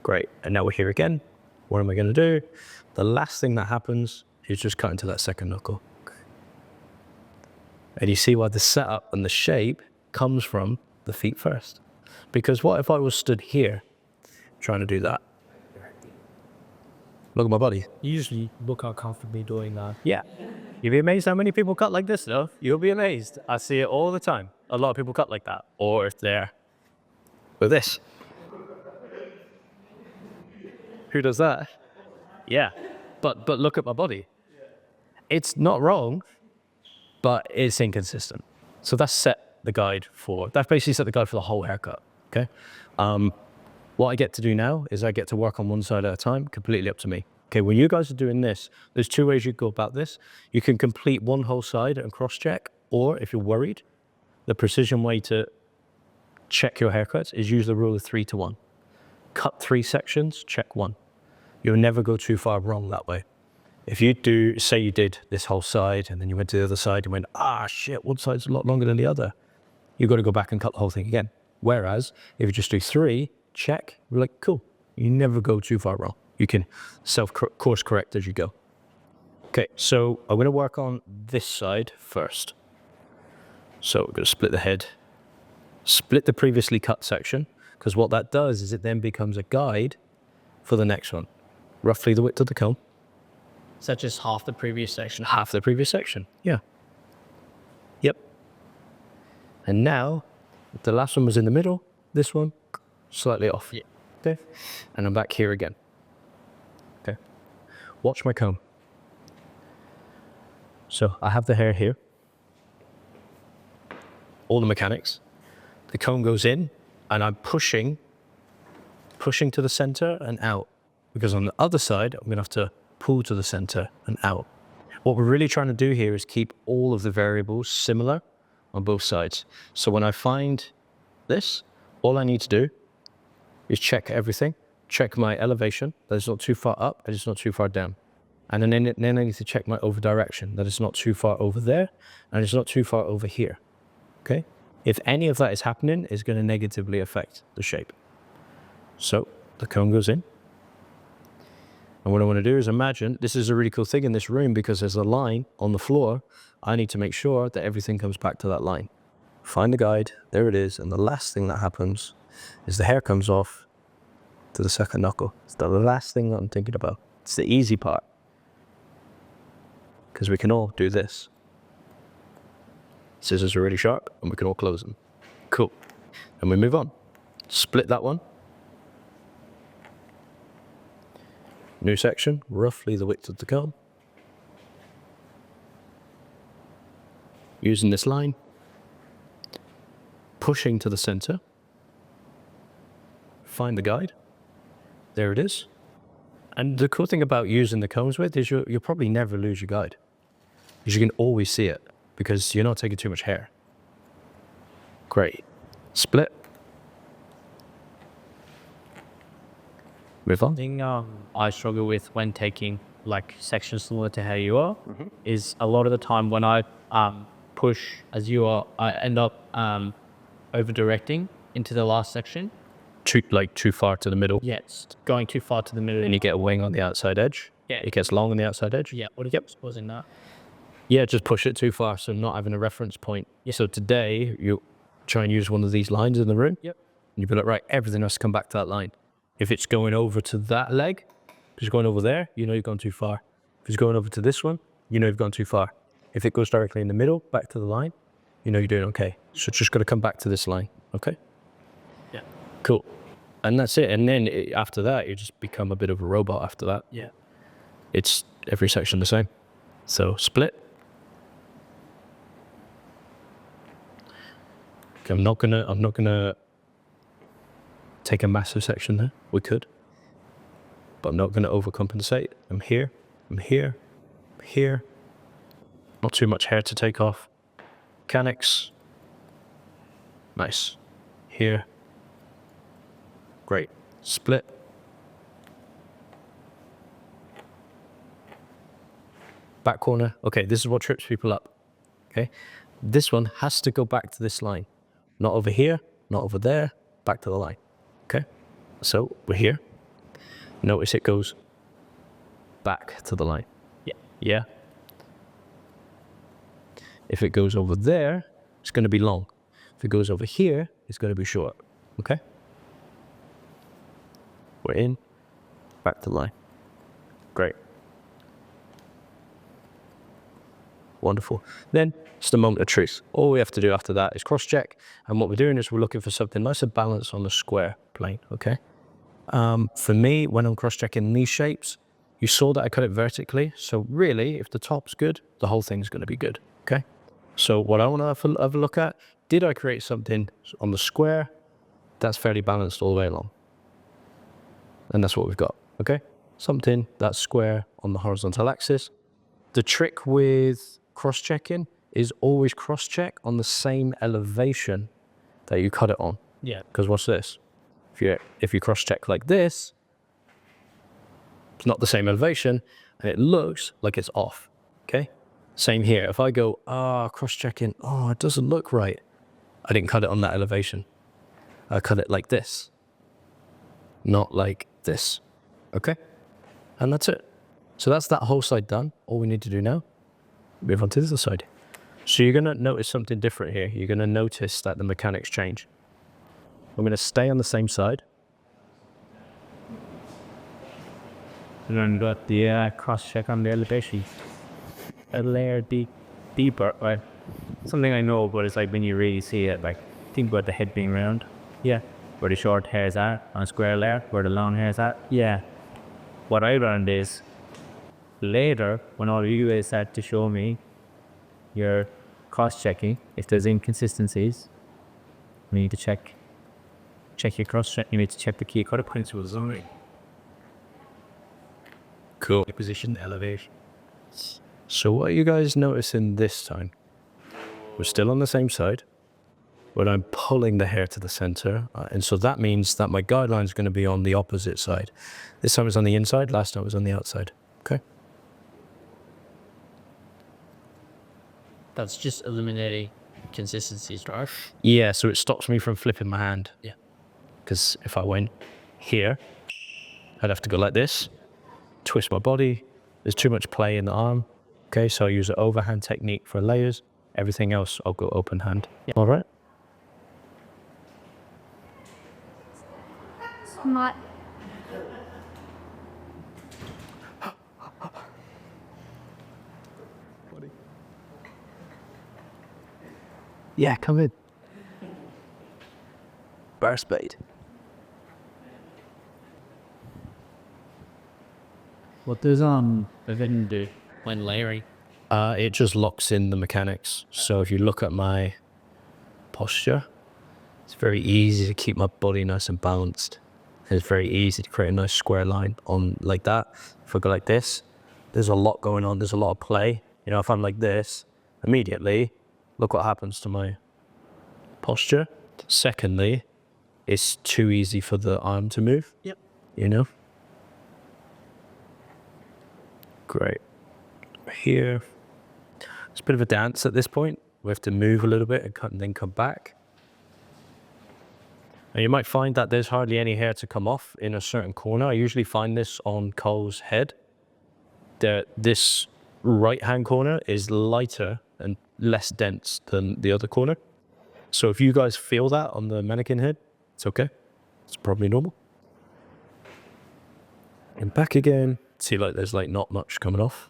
Great. And now we're here again. What am I going to do? The last thing that happens is just cut into that second knuckle. And you see why the setup and the shape comes from the feet first. Because what if I was stood here trying to do that? Look at my body. You usually look how comfortably doing that. Yeah. You'd be amazed how many people cut like this, though. You'll be amazed. I see it all the time. A lot of people cut like that. Or if they're with this. Who does that? Yeah. But look at my body. It's not wrong, but it's inconsistent. So that's basically set the guide for the whole haircut, okay? What I get to do now is I get to work on one side at a time, completely up to me. Okay, when you guys are doing this, there's 2 ways you go about this. You can complete one whole side and cross-check, or if you're worried, the precision way to check your haircuts is use the rule of 3 to 1. Cut 3 sections, check 1. You'll never go too far wrong that way. If you do, say you did this whole side and then you went to the other side and went, ah, shit, one side's a lot longer than the other, you've got to go back and cut the whole thing again. Whereas if you just do 3, check, you're like, cool. You never go too far wrong. You can course correct as you go. Okay, so I'm going to work on this side first. So we're going to split the head, split the previously cut section, because what that does is it then becomes a guide for the next one. Roughly the width of the comb. Such as half the previous section. Half the previous section, yeah. Yep. And now, the last one was in the middle, this one, slightly off. Yeah. Okay. And I'm back here again. Okay. Watch my comb. So I have the hair here. All the mechanics. The comb goes in, and I'm pushing to the center and out. Because on the other side, I'm going to have to pull to the center and out. What we're really trying to do here is keep all of the variables similar on both sides. So when I find this, all I need to do is check everything, check my elevation, that it's not too far up and it's not too far down. And then I need to check my over direction, that it's not too far over there and it's not too far over here. Okay? If any of that is happening, it's going to negatively affect the shape. So the comb goes in. And what I want to do is imagine, this is a really cool thing in this room because there's a line on the floor. I need to make sure that everything comes back to that line. Find the guide, there it is, and the last thing that happens is the hair comes off to the second knuckle. It's the last thing that I'm thinking about. It's the easy part. Because we can all do this. Scissors are really sharp and we can all close them. Cool. And we move on. Split that one. New section, roughly the width of the comb. Using this line. Pushing to the center. Find the guide. There it is. And the cool thing about using the combs width is you'll probably never lose your guide. Because you can always see it. Because you're not taking too much hair. Great. Split. Move on. Thing I struggle with when taking like sections similar to how you are is a lot of the time when I push as you are, I end up over directing into the last section. Too far to the middle. Yeah, it's going too far to the middle. And you get a wing on the outside edge. Yeah. It gets long on the outside edge. Yeah, what is causing that? Yeah, just push it too far, so not having a reference point. Yeah. So today, you try and use one of these lines in the room. Yep. And you be like, right, everything has to come back to that line. If it's going over to that leg, if it's going over there, you know you've gone too far. If it's going over to this one, you know you've gone too far. If it goes directly in the middle, back to the line, you know you're doing okay. So it's just got to come back to this line, okay? Yeah. Cool. And that's it. And then after that, you just become a bit of a robot after that. Yeah. It's every section the same. So split. Okay, I'm not gonna take a massive section there. We could. But I'm not gonna overcompensate. I'm here, I'm here, I'm here. Not too much hair to take off. Mechanics. Nice. Here. Great. Split. Back corner. Okay, this is what trips people up. Okay. This one has to go back to this line. Not over here, not over there, back to the line. Okay. So we're here. Notice it goes back to the line. Yeah. Yeah. If it goes over there, it's going to be long. If it goes over here, it's going to be short. Okay. We're in, back to the line. Great. Wonderful. Then it's the moment of truth. All we have to do after that is cross-check. And what we're doing is we're looking for something nice and balanced on the square plane, okay? For me, when I'm cross-checking these shapes, you saw that I cut it vertically. So really, if the top's good, the whole thing's going to be good, okay? So what I want to have a look at, did I create something on the square that's fairly balanced all the way along? And that's what we've got, okay? Something that's square on the horizontal axis. The trick with cross-checking is always cross-check on the same elevation that you cut it on. Yeah. Because watch this. If you cross-check like this, it's not the same elevation. and it looks like it's off, okay? Same here. If I go, cross-checking, it doesn't look right. I didn't cut it on that elevation. I cut it like this, not like this, okay? And that's it. So that's that whole side done. All we need to do now, move on to the other side. So you're gonna notice something different here. You're gonna notice that the mechanics change. I'm gonna stay on the same side. And then got the cross check on the elevation. A layer deeper, right? Something I know, but it's like when you really see it, like think about the head being round. Yeah. Where the short hairs are on a square layer, where the long hairs are. Yeah. What I learned is later, when all of you guys start to show me your cross checking, if there's inconsistencies, we need to check your cross check. You need to check the key cutter principles only. Cool. Position, elevation. So what are you guys noticing this time? We're still on the same side, but I'm pulling the hair to the center. And so that means that my guideline is going to be on the opposite side. This time it's on the inside, last time it was on the outside. Okay. That's just eliminating consistencies, right? Yeah, so it stops me from flipping my hand. Yeah. Because if I went here, I'd have to go like this, twist my body. There's too much play in the arm. Okay, so I use an overhand technique for layers. Everything else, I'll go open hand. Yeah. All right. Smart. Yeah, come in. Bar spade. What does Behaviour do when layering? It just locks in the mechanics. So if you look at my posture, it's very easy to keep my body nice and balanced. It's very easy to create a nice square line on like that. If I go like this, there's a lot going on. There's a lot of play. You know, if I'm like this, immediately, look what happens to my posture. Secondly, it's too easy for the arm to move. Yep. You know? Great. Here. It's a bit of a dance at this point. We have to move a little bit and then come back. And you might find that there's hardly any hair to come off in a certain corner. I usually find this on Cole's head. This right-hand corner is lighter and less dense than the other corner. So if you guys feel that on the mannequin head, it's okay. It's probably normal. And back again. See, like there's like not much coming off.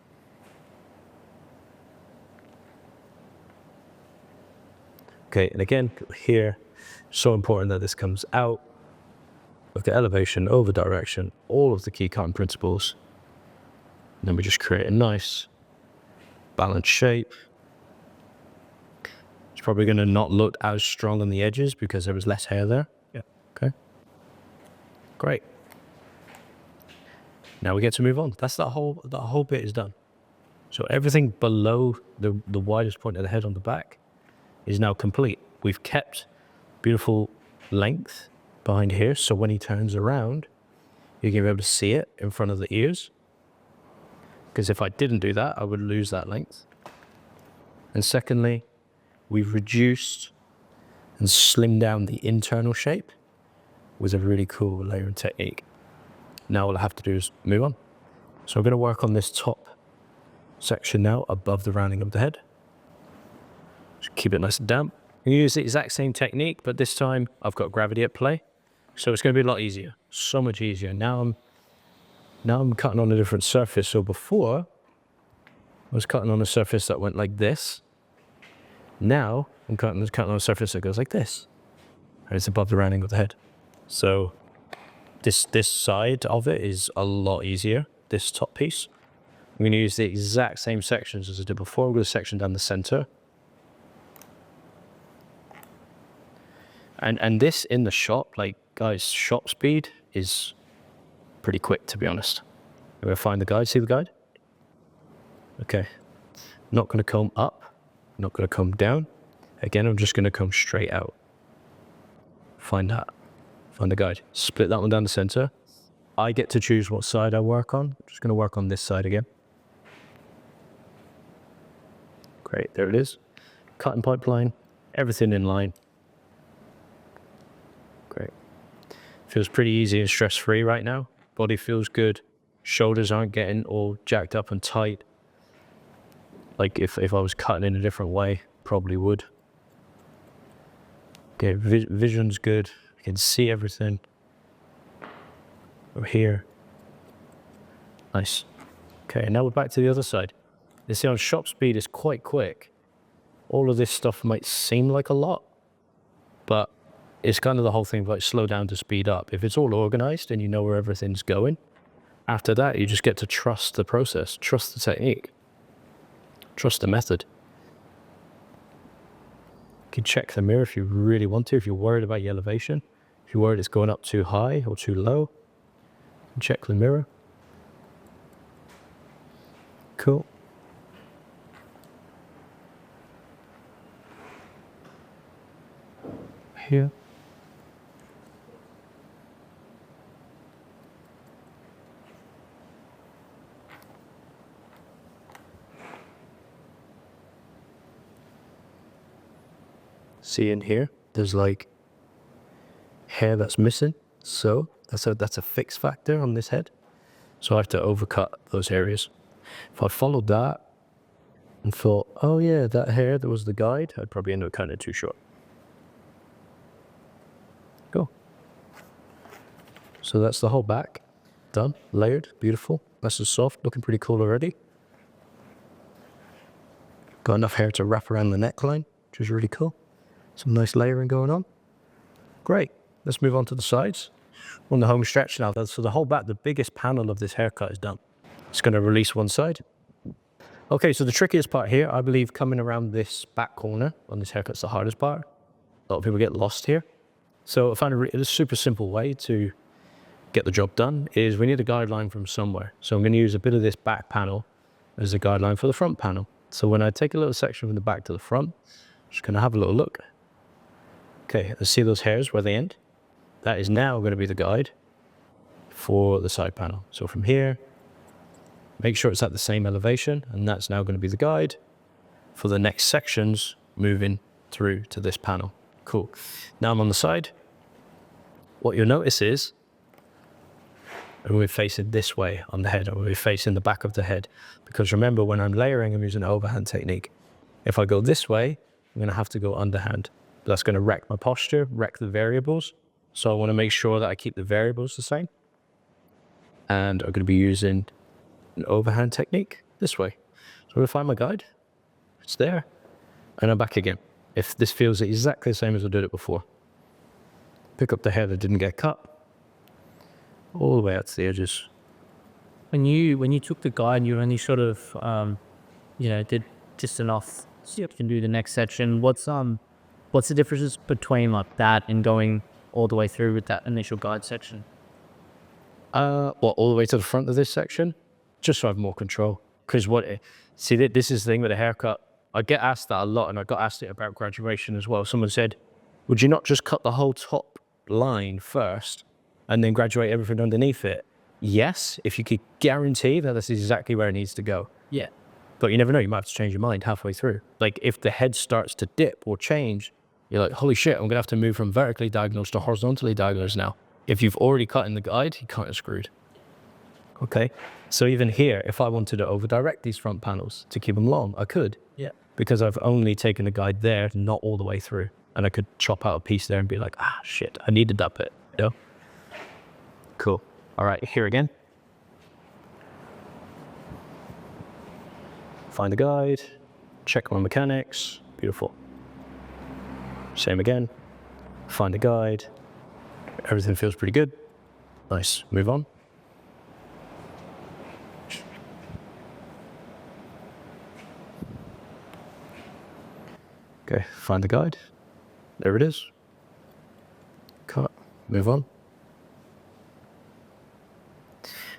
Okay, and again, here, so important that this comes out. Look at elevation, over direction, all of the key cutting principles. And then we just create a nice balanced shape. It's probably going to not look as strong on the edges because there was less hair there. Yeah. Okay. Great. Now we get to move on. That's that whole bit is done. So everything below the widest point of the head on the back is now complete. We've kept beautiful length behind here, so when he turns around, you're going to be able to see it in front of the ears. Because if I didn't do that, I would lose that length. And secondly, we've reduced and slimmed down the internal shape with a really cool layering technique. Now all I have to do is move on. So I'm going to work on this top section now above the rounding of the head. Just keep it nice and damp. I'm going to use the exact same technique, but this time I've got gravity at play. So it's going to be a lot easier, so much easier. Now I'm cutting on a different surface. So before, I was cutting on a surface that went like this. Now I'm cutting on a surface that goes like this. And it's above the rounding of the head. So this side of it is a lot easier, this top piece. I'm going to use the exact same sections as I did before. I'm going to section down the center. And this in the shop, like guys, shop speed is pretty quick, to be honest. I'm going to find the guide. See the guide? Okay. Not going to comb up. Not going to comb down. Again, I'm just going to comb straight out. Find that. Find the guide. Split that one down the center. I get to choose what side I work on. I'm just going to work on this side again. Great, there it is. Cutting pipeline, everything in line. Great. Feels pretty easy and stress-free right now. Body feels good. Shoulders aren't getting all jacked up and tight. Like if I was cutting in a different way, probably would. Okay, vision's good. I can see everything. Over here. Nice. Okay, now we're back to the other side. You see on shop speed is quite quick. All of this stuff might seem like a lot, but it's kind of the whole thing of like slow down to speed up. If it's all organized and you know where everything's going, after that you just get to trust the process, trust the technique, trust the method. You can check the mirror if you really want to, if you're worried about your elevation, if you're worried it's going up too high or too low, check the mirror. Cool. Here. See in here, there's like hair that's missing. So that's a fix factor on this head. So I have to overcut those areas. If I followed that and thought, oh yeah, that hair, that was the guide, I'd probably end up cutting it too short. Go. So that's the whole back. Done, layered, beautiful, nice and soft, looking pretty cool already. Got enough hair to wrap around the neckline, which is really cool. Some nice layering going on. Great, let's move on to the sides. On the home stretch now, so the whole back, the biggest panel of this haircut is done. It's going to release one side. Okay, so the trickiest part here, I believe coming around this back corner on this haircut's the hardest part. A lot of people get lost here. So I found a super simple way to get the job done is we need a guideline from somewhere. So I'm going to use a bit of this back panel as a guideline for the front panel. So when I take a little section from the back to the front, I'm just going to have a little look. Okay, let's see those hairs where they end. That is now going to be the guide for the side panel. So from here, make sure it's at the same elevation, and that's now going to be the guide for the next sections moving through to this panel. Cool. Now I'm on the side. What you'll notice is we're facing this way on the head, or we're facing the back of the head. Because remember, when I'm layering, I'm using an overhand technique. If I go this way, I'm going to have to go underhand. That's going to wreck my posture, wreck the variables. So I want to make sure that I keep the variables the same. And I'm going to be using an overhand technique this way. So I'm going to find my guide. It's there. And I'm back again. If this feels exactly the same as I did it before. Pick up the hair that didn't get cut. All the way out to the edges. When you took the guide, you only sort of, did just enough so you can do the next section. What's the differences between like that and going all the way through with that initial guide section? All the way to the front of this section? Just so I have more control. Because this is the thing with a haircut. I get asked that a lot, and I got asked it about graduation as well. Someone said, would you not just cut the whole top line first and then graduate everything underneath it? Yes, if you could guarantee that that's exactly where it needs to go. Yeah. But you never know, you might have to change your mind halfway through. Like if the head starts to dip or change, you're like, holy shit, I'm going to have to move from vertically diagonals to horizontally diagonals now. If you've already cut in the guide, you can't have screwed. Okay, so even here, if I wanted to over-direct these front panels to keep them long, I could. Yeah. Because I've only taken the guide there, not all the way through. And I could chop out a piece there and be like, ah, shit, I needed that bit, you know? Cool. All right, here again. Find the guide, check my mechanics, beautiful. Same again, find the guide, everything feels pretty good. Nice, move on. Okay, find the guide, there it is. Cut, move on.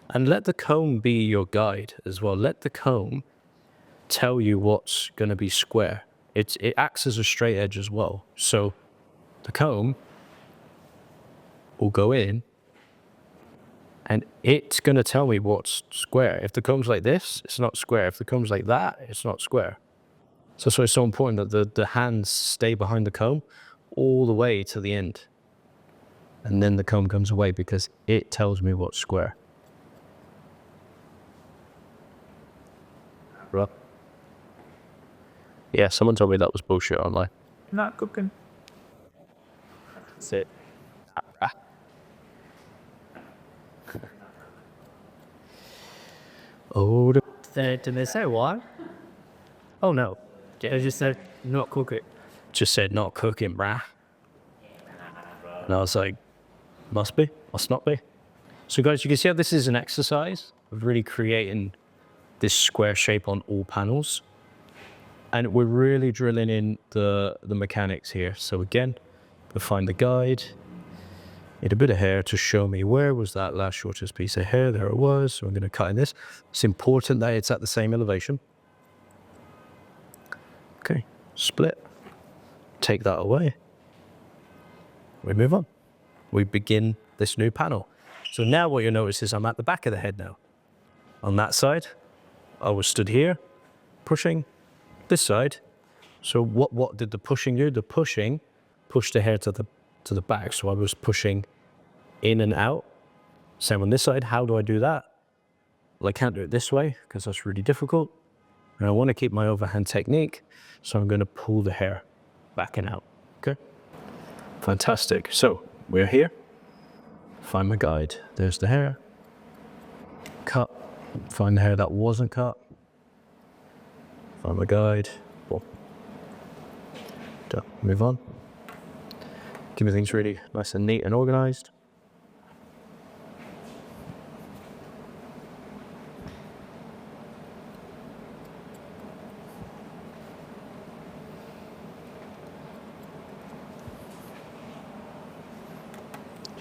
And let the comb be your guide as well. Let the comb tell you what's going to be square. It acts as a straight edge as well. So the comb will go in and it's going to tell me what's square. If the comb's like this, it's not square. If the comb's like that, it's not square. So that's why it's so important that the hands stay behind the comb all the way to the end. And then the comb comes away because it tells me what's square. Right. Yeah, someone told me that was bullshit online. Not cooking. That's it. Oh, Did they say why? oh no. They just said not cook it. Just said not cooking, brah. And I was like, must be, must not be. So guys, you can see how this is an exercise of really creating this square shape on all panels. And we're really drilling in the mechanics here. So again, we'll find the guide. Need a bit of hair to show me where was that last shortest piece of hair. There it was. So I'm going to cut in this. It's important that it's at the same elevation. Okay, split. Take that away. We move on. We begin this new panel. So now what you'll notice is I'm at the back of the head now. On that side, I was stood here, pushing this side. So what did the pushing do? The pushing pushed the hair to the back. So I was pushing in and out. Same on this side. How do I do that? Well, I can't do it this way because that's really difficult. And I want to keep my overhand technique. So I'm going to pull the hair back and out. Okay. Fantastic. So we're here. Find my guide. There's the hair. Cut. Find the hair that wasn't cut. Find my guide. Boom. Done. Move on. Keep things really nice and neat and organized.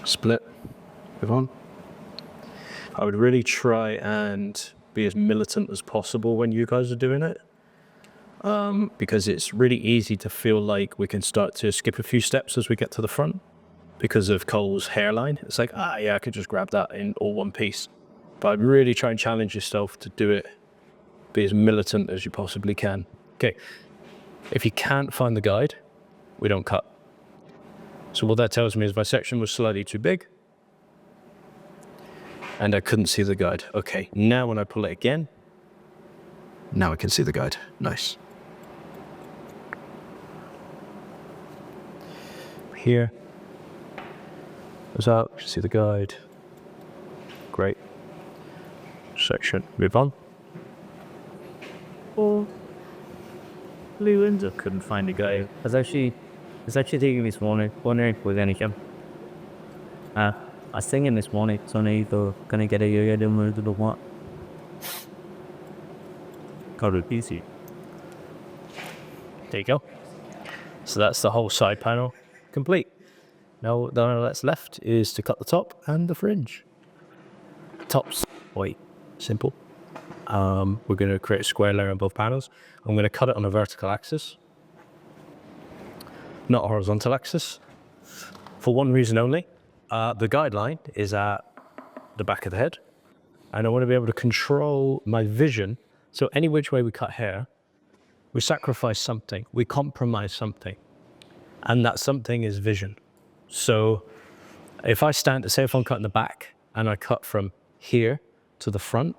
Split. Move on. I would really try and be as militant as possible when you guys are doing it. Because it's really easy to feel like we can start to skip a few steps as we get to the front because of Cole's hairline. It's like, yeah, I could just grab that in all one piece. But I'd really try and challenge yourself to do it, be as militant as you possibly can. Okay, if you can't find the guide, we don't cut. So what that tells me is my section was slightly too big and I couldn't see the guide. Okay, now when I pull it again, now I can see the guide. Nice. Here, goes out, you see the guide. Great. Section, move on. Oh, Lee Windsor couldn't find a guy. I was actually thinking this morning, wondering if there's anything. I was thinking this morning, so I'm either gonna get a yo-yo done or what. Got it easy. There you go. So that's the whole side panel complete. Now the only that's left is to cut the top and the fringe. Top's quite simple. We're going to create a square layer on both panels. I'm going to cut it on a vertical axis, not a horizontal axis, for one reason only. The guideline is at the back of the head, and I want to be able to control my vision. So any which way we cut hair, we sacrifice something, we compromise something, and that something is vision. So if I stand, say if I'm cutting the back and I cut from here to the front,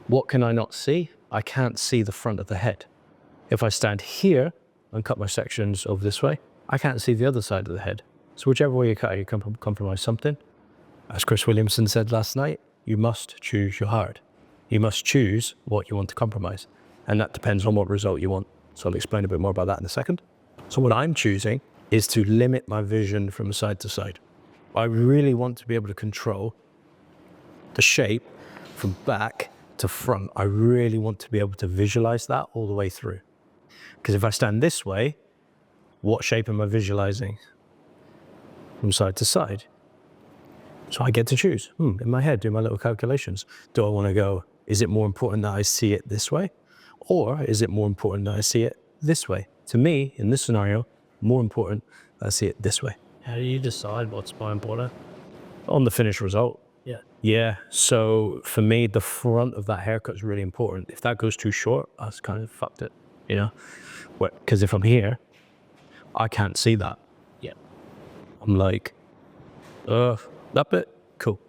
what can I not see? I can't see the front of the head. If I stand here and cut my sections over this way, I can't see the other side of the head. So whichever way you cut, you compromise something. As Chris Williamson said last night, you must choose your heart. You must choose what you want to compromise. And that depends on what result you want. So I'll explain a bit more about that in a second. So what I'm choosing is to limit my vision from side to side. I really want to be able to control the shape from back to front. I really want to be able to visualize that all the way through. Because if I stand this way, what shape am I visualizing from side to side? So I get to choose. In my head, do my little calculations. Do I want to go, is it more important that I see it this way? Or is it more important that I see it this way? To me, in this scenario, more important that I see it this way. How do you decide what's more important? On the finished result. Yeah. Yeah, so for me, the front of that haircut is really important. If that goes too short, I've kind of fucked it. you know? Because if I'm here, I can't see that. Yeah. I'm like, that bit, cool.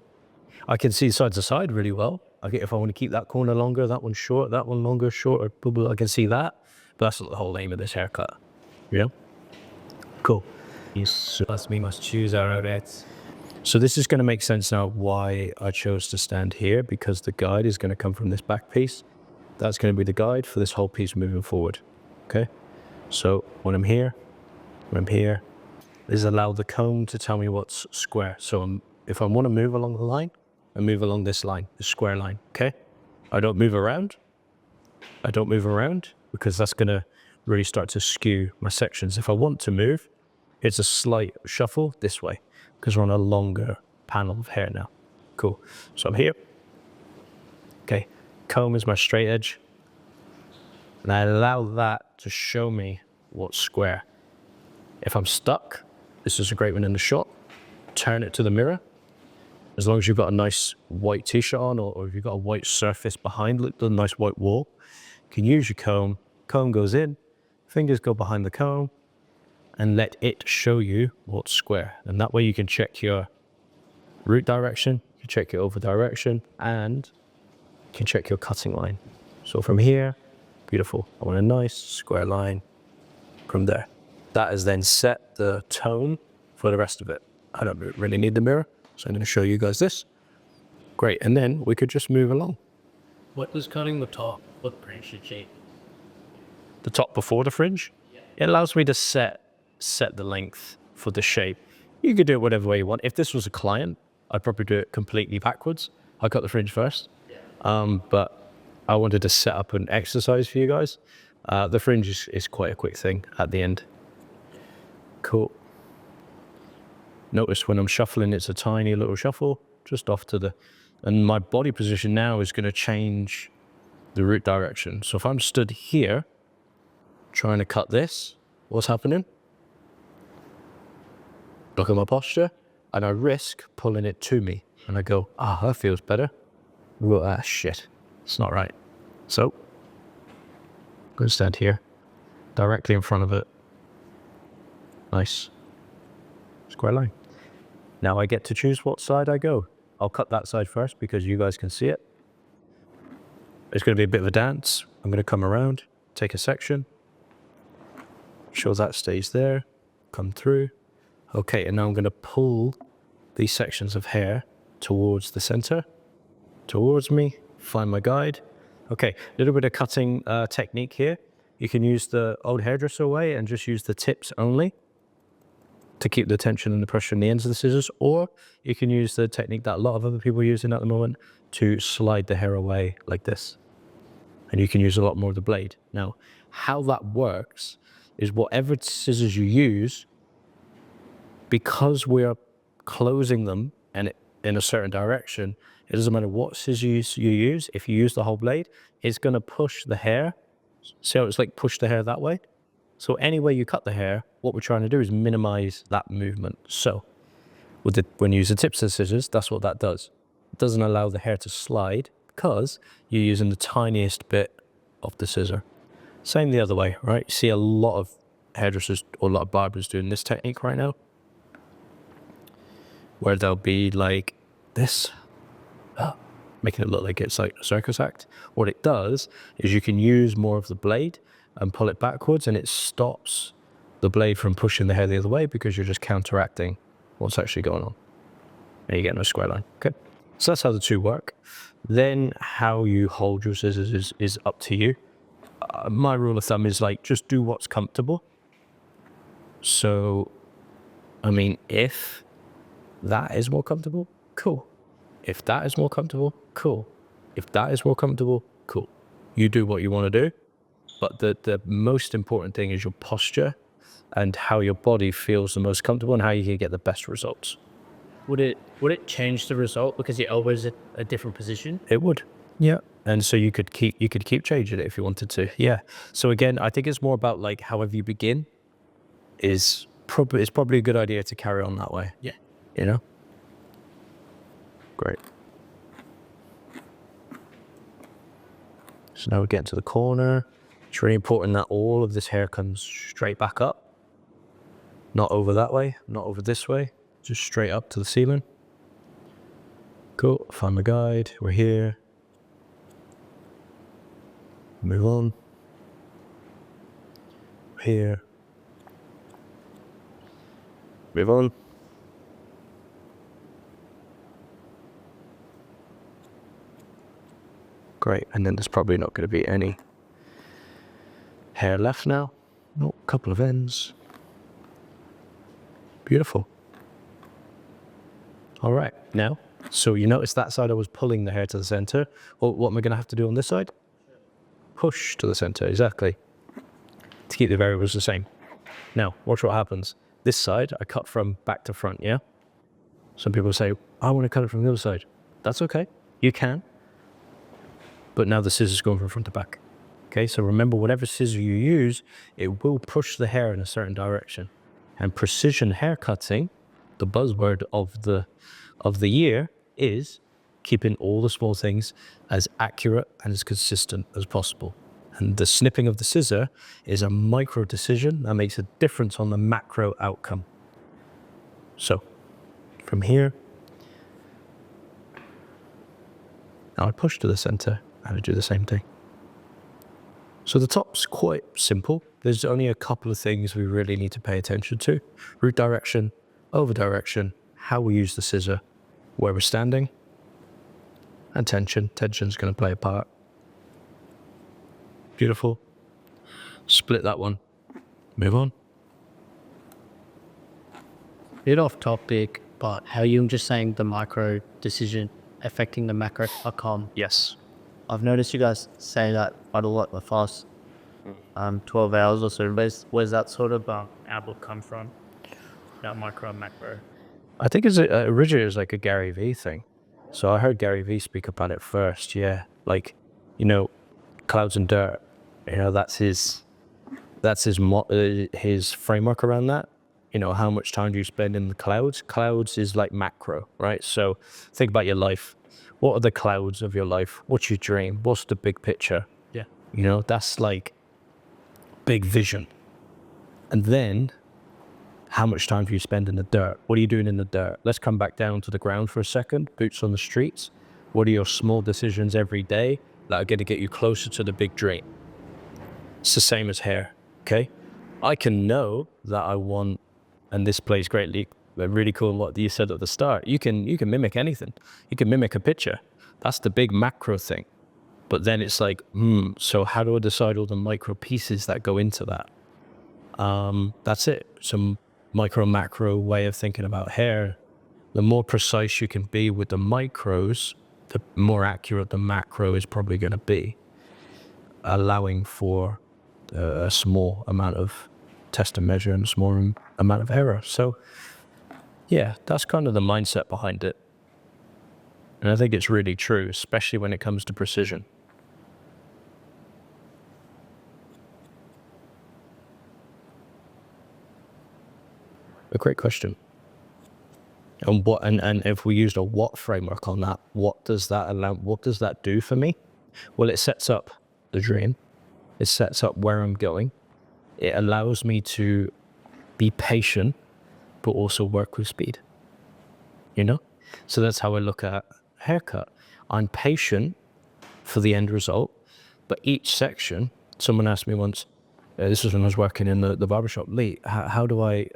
I can see side to side really well. If I want to keep that corner longer, that one short, that one longer, shorter, blah, blah, I can see that. But that's not the whole aim of this haircut. Yeah? Cool. Yes. Plus, we must choose our outfits. So this is going to make sense now why I chose to stand here, because the guide is going to come from this back piece. That's going to be the guide for this whole piece moving forward. Okay? So when I'm here, this allows the comb to tell me what's square. So if I want to move along the line, I move along this line, the square line, okay? I don't move around. Because that's going to really start to skew my sections. If I want to move, it's a slight shuffle this way because we're on a longer panel of hair now. Cool. So I'm here. Okay. Comb is my straight edge. And I allow that to show me what's square. If I'm stuck, this is a great one in the shot. Turn it to the mirror. As long as you've got a nice white t-shirt on, or if you've got a white surface behind, look, the nice white wall, you can use your comb. Comb goes in, fingers go behind the comb, and let it show you what's square. And that way you can check your root direction, you can check your over direction, and you can check your cutting line. So from here, beautiful. I want a nice square line from there. That has then set the tone for the rest of it. I don't really need the mirror, so I'm going to show you guys this. Great, and then we could just move along. What does cutting the top? What fringe shape? The top before the fringe, it allows me to set the length for the shape. You could do it whatever way you want. If this was a client, I'd probably do it completely backwards. I cut the fringe first, but I wanted to set up an exercise for you guys. The fringe is quite a quick thing at the end. Cool. Notice when I'm shuffling, it's a tiny little shuffle, just off to the, and my body position now is going to change the root direction. So if I'm stood here, trying to cut this, what's happening? Look at my posture, and I risk pulling it to me. And I go, that feels better. Shit, it's not right. So, I'm going to stand here, directly in front of it. Nice. Square line. Now I get to choose what side I go. I'll cut that side first because you guys can see it. It's going to be a bit of a dance. I'm going to come around, take a section. Sure that stays there. Come through. Okay, and now I'm going to pull these sections of hair towards the center, towards me, find my guide. Okay, a little bit of cutting technique here. You can use the old hairdresser way and just use the tips only to keep the tension and the pressure in the ends of the scissors, or you can use the technique that a lot of other people are using at the moment to slide the hair away like this. And you can use a lot more of the blade. Now, how that works is whatever scissors you use, because we're closing them and in a certain direction, it doesn't matter what scissors you use. If you use the whole blade, it's going to push the hair. See how it's like push the hair that way? So any way you cut the hair, what we're trying to do is minimize that movement. So when you use the tips of the scissors, that's what that does. It doesn't allow the hair to slide because you're using the tiniest bit of the scissor. Same the other way, right? You see a lot of hairdressers or a lot of barbers doing this technique right now, where they'll be like this, making it look like it's like a circus act. What it does is you can use more of the blade and pull it backwards, and it stops the blade from pushing the hair the other way because you're just counteracting what's actually going on. And you get no square line. Okay, so that's how the two work. Then how you hold your scissors is up to you. My rule of thumb is like, just do what's comfortable. So, I mean, if that is more comfortable, cool. If that is more comfortable, cool. If that is more comfortable, cool. You do what you want to do. But the most important thing is your posture and how your body feels the most comfortable and how you can get the best results. Would it change the result because your elbow's at a different position? It would. Yeah. And so you could keep changing it if you wanted to. Yeah. So again, I think it's more about like however you begin is probably a good idea to carry on that way. Yeah. You know? Great. So now we're getting to the corner. It's really important that all of this hair comes straight back up. Not over that way, not over this way, just straight up to the ceiling. Cool, found the guide, we're here. Move on. Here. Move on. Great, and then there's probably not going to be any hair left now. Oh, a couple of ends. Beautiful. All right, now, so you notice that side I was pulling the hair to the center. Well, what am I going to have to do on this side? Push to the center, exactly. To keep the variables the same. Now, watch what happens. This side, I cut from back to front, yeah? Some people say, I want to cut it from the other side. That's okay, you can. But now the scissors going from front to back. Okay, so remember, whatever scissor you use, it will push the hair in a certain direction. And precision hair cutting, the buzzword of the year, is keeping all the small things as accurate and as consistent as possible. And the snipping of the scissor is a micro decision that makes a difference on the macro outcome. So, from here, now I push to the center and I do the same thing. So the top's quite simple. There's only a couple of things we really need to pay attention to. Root direction, over direction, how we use the scissor, where we're standing, and tension. Tension's going to play a part. Beautiful. Split that one. Move on. Bit off topic, but how you were just saying the micro decision affecting the macro outcome. Yes. I've noticed you guys say that quite a lot in the past 12 hours or so. Where's that sort of Outlook come from? That micro and macro. I think it's originally it was like a Gary Vee thing. So I heard Gary Vee speak about it first, yeah. Like, you know, clouds and dirt, you know, that's his framework around that. You know, how much time do you spend in the clouds? Clouds is like macro, right? So think about your life. What are the clouds of your life? What's your dream? What's the big picture? Yeah. You know, that's like big vision. And then how much time do you spend in the dirt? What are you doing in the dirt? Let's come back down to the ground for a second. Boots on the streets. What are your small decisions every day that are going to get you closer to the big dream? It's the same as hair, okay? I can know that I want, and this plays greatly, really cool what you said at the start. You can mimic anything. You can mimic a picture. That's the big macro thing. But then it's like, so how do I decide all the micro pieces that go into that? That's it. Some micro macro way of thinking about hair. The more precise you can be with the micros, the more accurate the macro is probably going to be, allowing for a small amount of test and measure and a small amount of error. So yeah, that's kind of the mindset behind it. And I think it's really true, especially when it comes to precision. A great question. And if we used a what framework on that, what does that do for me? Well, it sets up the dream. It sets up where I'm going. It allows me to be patient, but also work with speed. You know? So that's how I look at haircut. I'm patient for the end result, but each section, someone asked me once, this was when I was working in the barbershop, Lee, how do I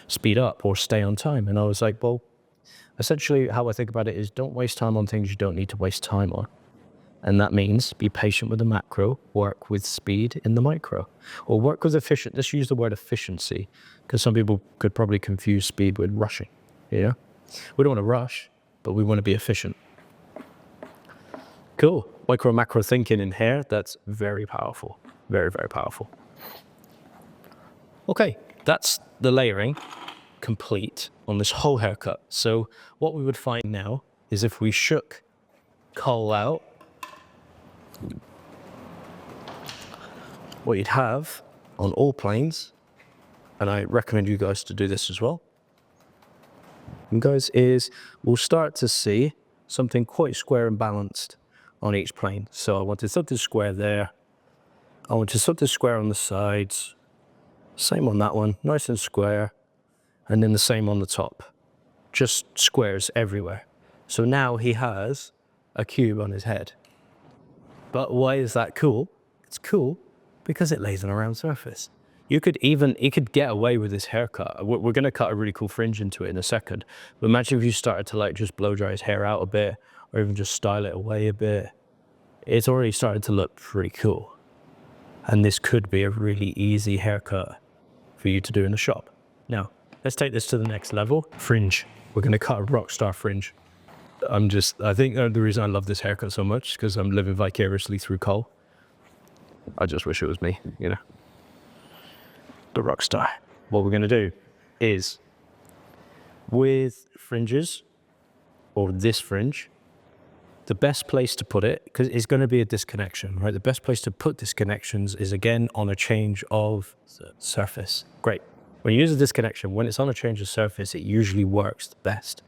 speed up or stay on time? And I was like, well, essentially how I think about it is don't waste time on things you don't need to waste time on. And that means be patient with the macro, work with speed in the micro, or work with efficient. Let's use the word efficiency, because some people could probably confuse speed with rushing. Yeah, we don't want to rush, but we want to be efficient. Cool. Micro macro thinking in hair, that's very powerful. Very, very powerful. Okay, that's the layering complete on this whole haircut. So what we would find now is if we shook Cole out, what you'd have on all planes, and I recommend you guys to do this as well, and guys, is we'll start to see something quite square and balanced on each plane. So I wanted something square there. I want to something square on the sides. Same on that one, nice and square. And then the same on the top. Just squares everywhere. So now he has a cube on his head. But why is that cool? It's cool because it lays on a round surface. He could get away with this haircut. We're going to cut a really cool fringe into it in a second. But imagine if you started to like just blow dry his hair out a bit, or even just style it away a bit. It's already starting to look pretty cool. And this could be a really easy haircut for you to do in the shop. Now, let's take this to the next level. Fringe. We're going to cut a rock star fringe. I think the reason I love this haircut so much is because I'm living vicariously through Cole. I just wish it was me, you know. The rock star. What we're going to do is, with fringes, or this fringe, the best place to put it, because it's going to be a disconnection, right? The best place to put disconnections is, again, on a change of surface. Great. When you use a disconnection, when it's on a change of surface, it usually works the best.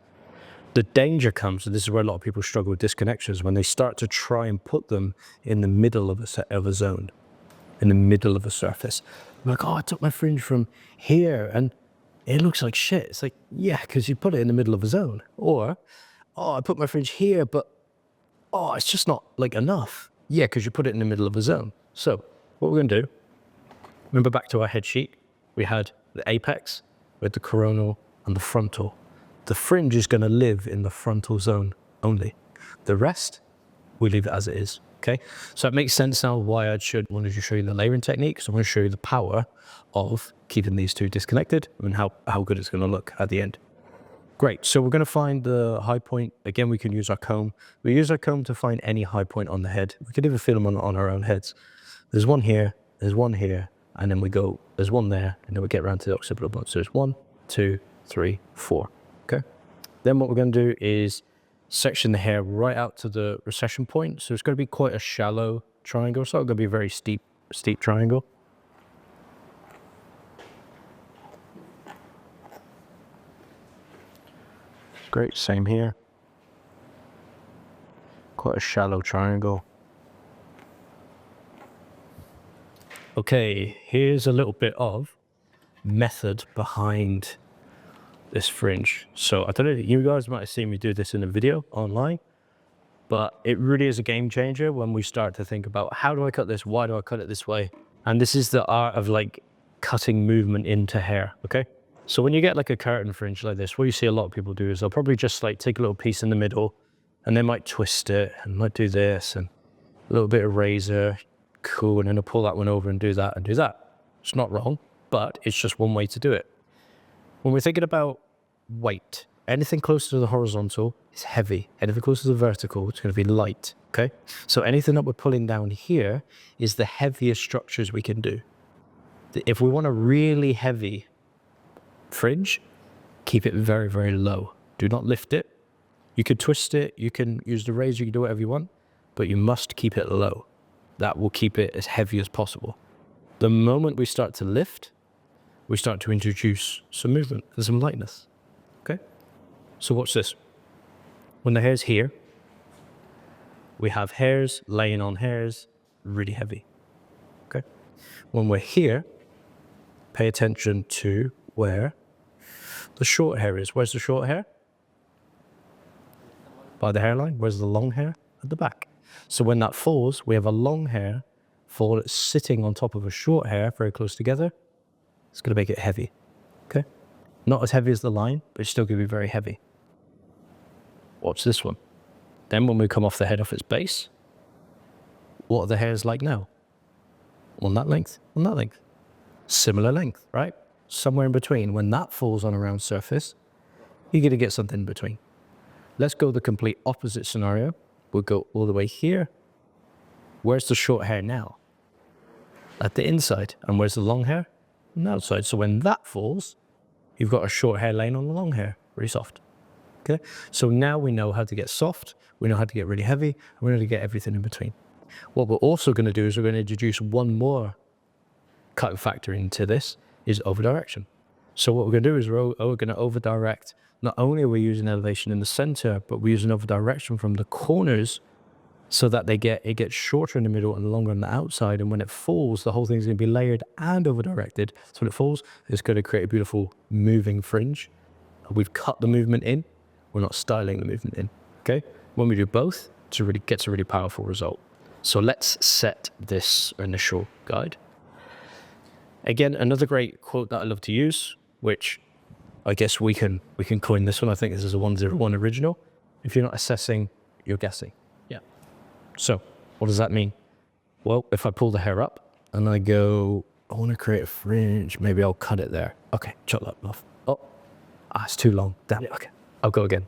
The danger comes, and this is where a lot of people struggle with disconnections, when they start to try and put them in the middle of a zone, in the middle of a surface. I'm like, oh, I took my fringe from here and it looks like shit. It's like, yeah, because you put it in the middle of a zone. Or, oh, I put my fringe here, but oh, it's just not like enough. Yeah, because you put it in the middle of a zone. So what we're going to do, remember back to our head sheet, we had the apex, we had the coronal and the frontal. The fringe is going to live in the frontal zone only. The rest, we leave it as it is. Okay, so it makes sense now why I wanted to show you the layering technique. So I'm going to show you the power of keeping these two disconnected and how good it's going to look at the end. Great, so we're going to find the high point. Again, we can use our comb. We use our comb to find any high point on the head. We could even feel them on our own heads. There's one here, and then we go, there's one there, and then we get around to the occipital bone. So there's 1, 2, 3, 4. Okay, then what we're going to do is section the hair right out to the recession point. So it's going to be quite a shallow triangle. It's not going to be a very steep triangle. Great, same here. Quite a shallow triangle. Okay, here's a little bit of method behind this fringe. So I don't know, you guys might have seen me do this in a video online, but it really is a game changer when we start to think about, how do I cut this? Why do I cut it this way? And this is the art of like cutting movement into hair, okay? So when you get like a curtain fringe like this, what you see a lot of people do is they'll probably just like take a little piece in the middle and they might twist it and might do this and a little bit of razor, cool, and then they'll pull that one over and do that and do that. It's not wrong, but it's just one way to do it. When we're thinking about weight, anything closer to the horizontal is heavy. Anything closer to the vertical, it's going to be light, okay? So anything that we're pulling down here is the heaviest structures we can do. If we want a really heavy fringe, keep it very, very low. Do not lift it. You could twist it, you can use the razor, you can do whatever you want, but you must keep it low. That will keep it as heavy as possible. The moment we start to lift, we start to introduce some movement and some lightness, okay? So watch this. When the hair's here, we have hairs laying on hairs, really heavy, okay? When we're here, pay attention to where the short hair is. Where's the short hair? By the hairline. Where's the long hair? At the back. So when that falls, we have a long hair fall sitting on top of a short hair very close together. It's going to make it heavy, okay? Not as heavy as the line, but it's still going to be very heavy. Watch this one. Then when we come off the head off its base, what are the hairs like now? On that length, on that length. Similar length, right? Somewhere in between. When that falls on a round surface, you're going to get something in between. Let's go the complete opposite scenario. We'll go all the way here. Where's the short hair now? At the inside. And where's the long hair? On the outside. So when that falls, you've got a short hair laying on the long hair. Really soft. Okay? So now we know how to get soft, we know how to get really heavy, and we know how to get everything in between. What we're also going to do is we're going to introduce one more cutting factor into this, is over direction. So what we're going to do is we're going to over direct. Not only are we using elevation in the center, but we're using over direction from the corners so that it gets shorter in the middle and longer on the outside. And when it falls, the whole thing's going to be layered and over directed. So when it falls, it's going to create a beautiful moving fringe. We've cut the movement in. We're not styling the movement in. Okay. When we do both, it gets a really powerful result. So let's set this initial guide. Again, another great quote that I love to use, which I guess we can coin this one. I think this is a 101 original. If you're not assessing, you're guessing. Yeah. So what does that mean? Well, if I pull the hair up and I go, I want to create a fringe, maybe I'll cut it there. Okay, chop that off. Oh, it's too long. Damn it. Okay, I'll go again.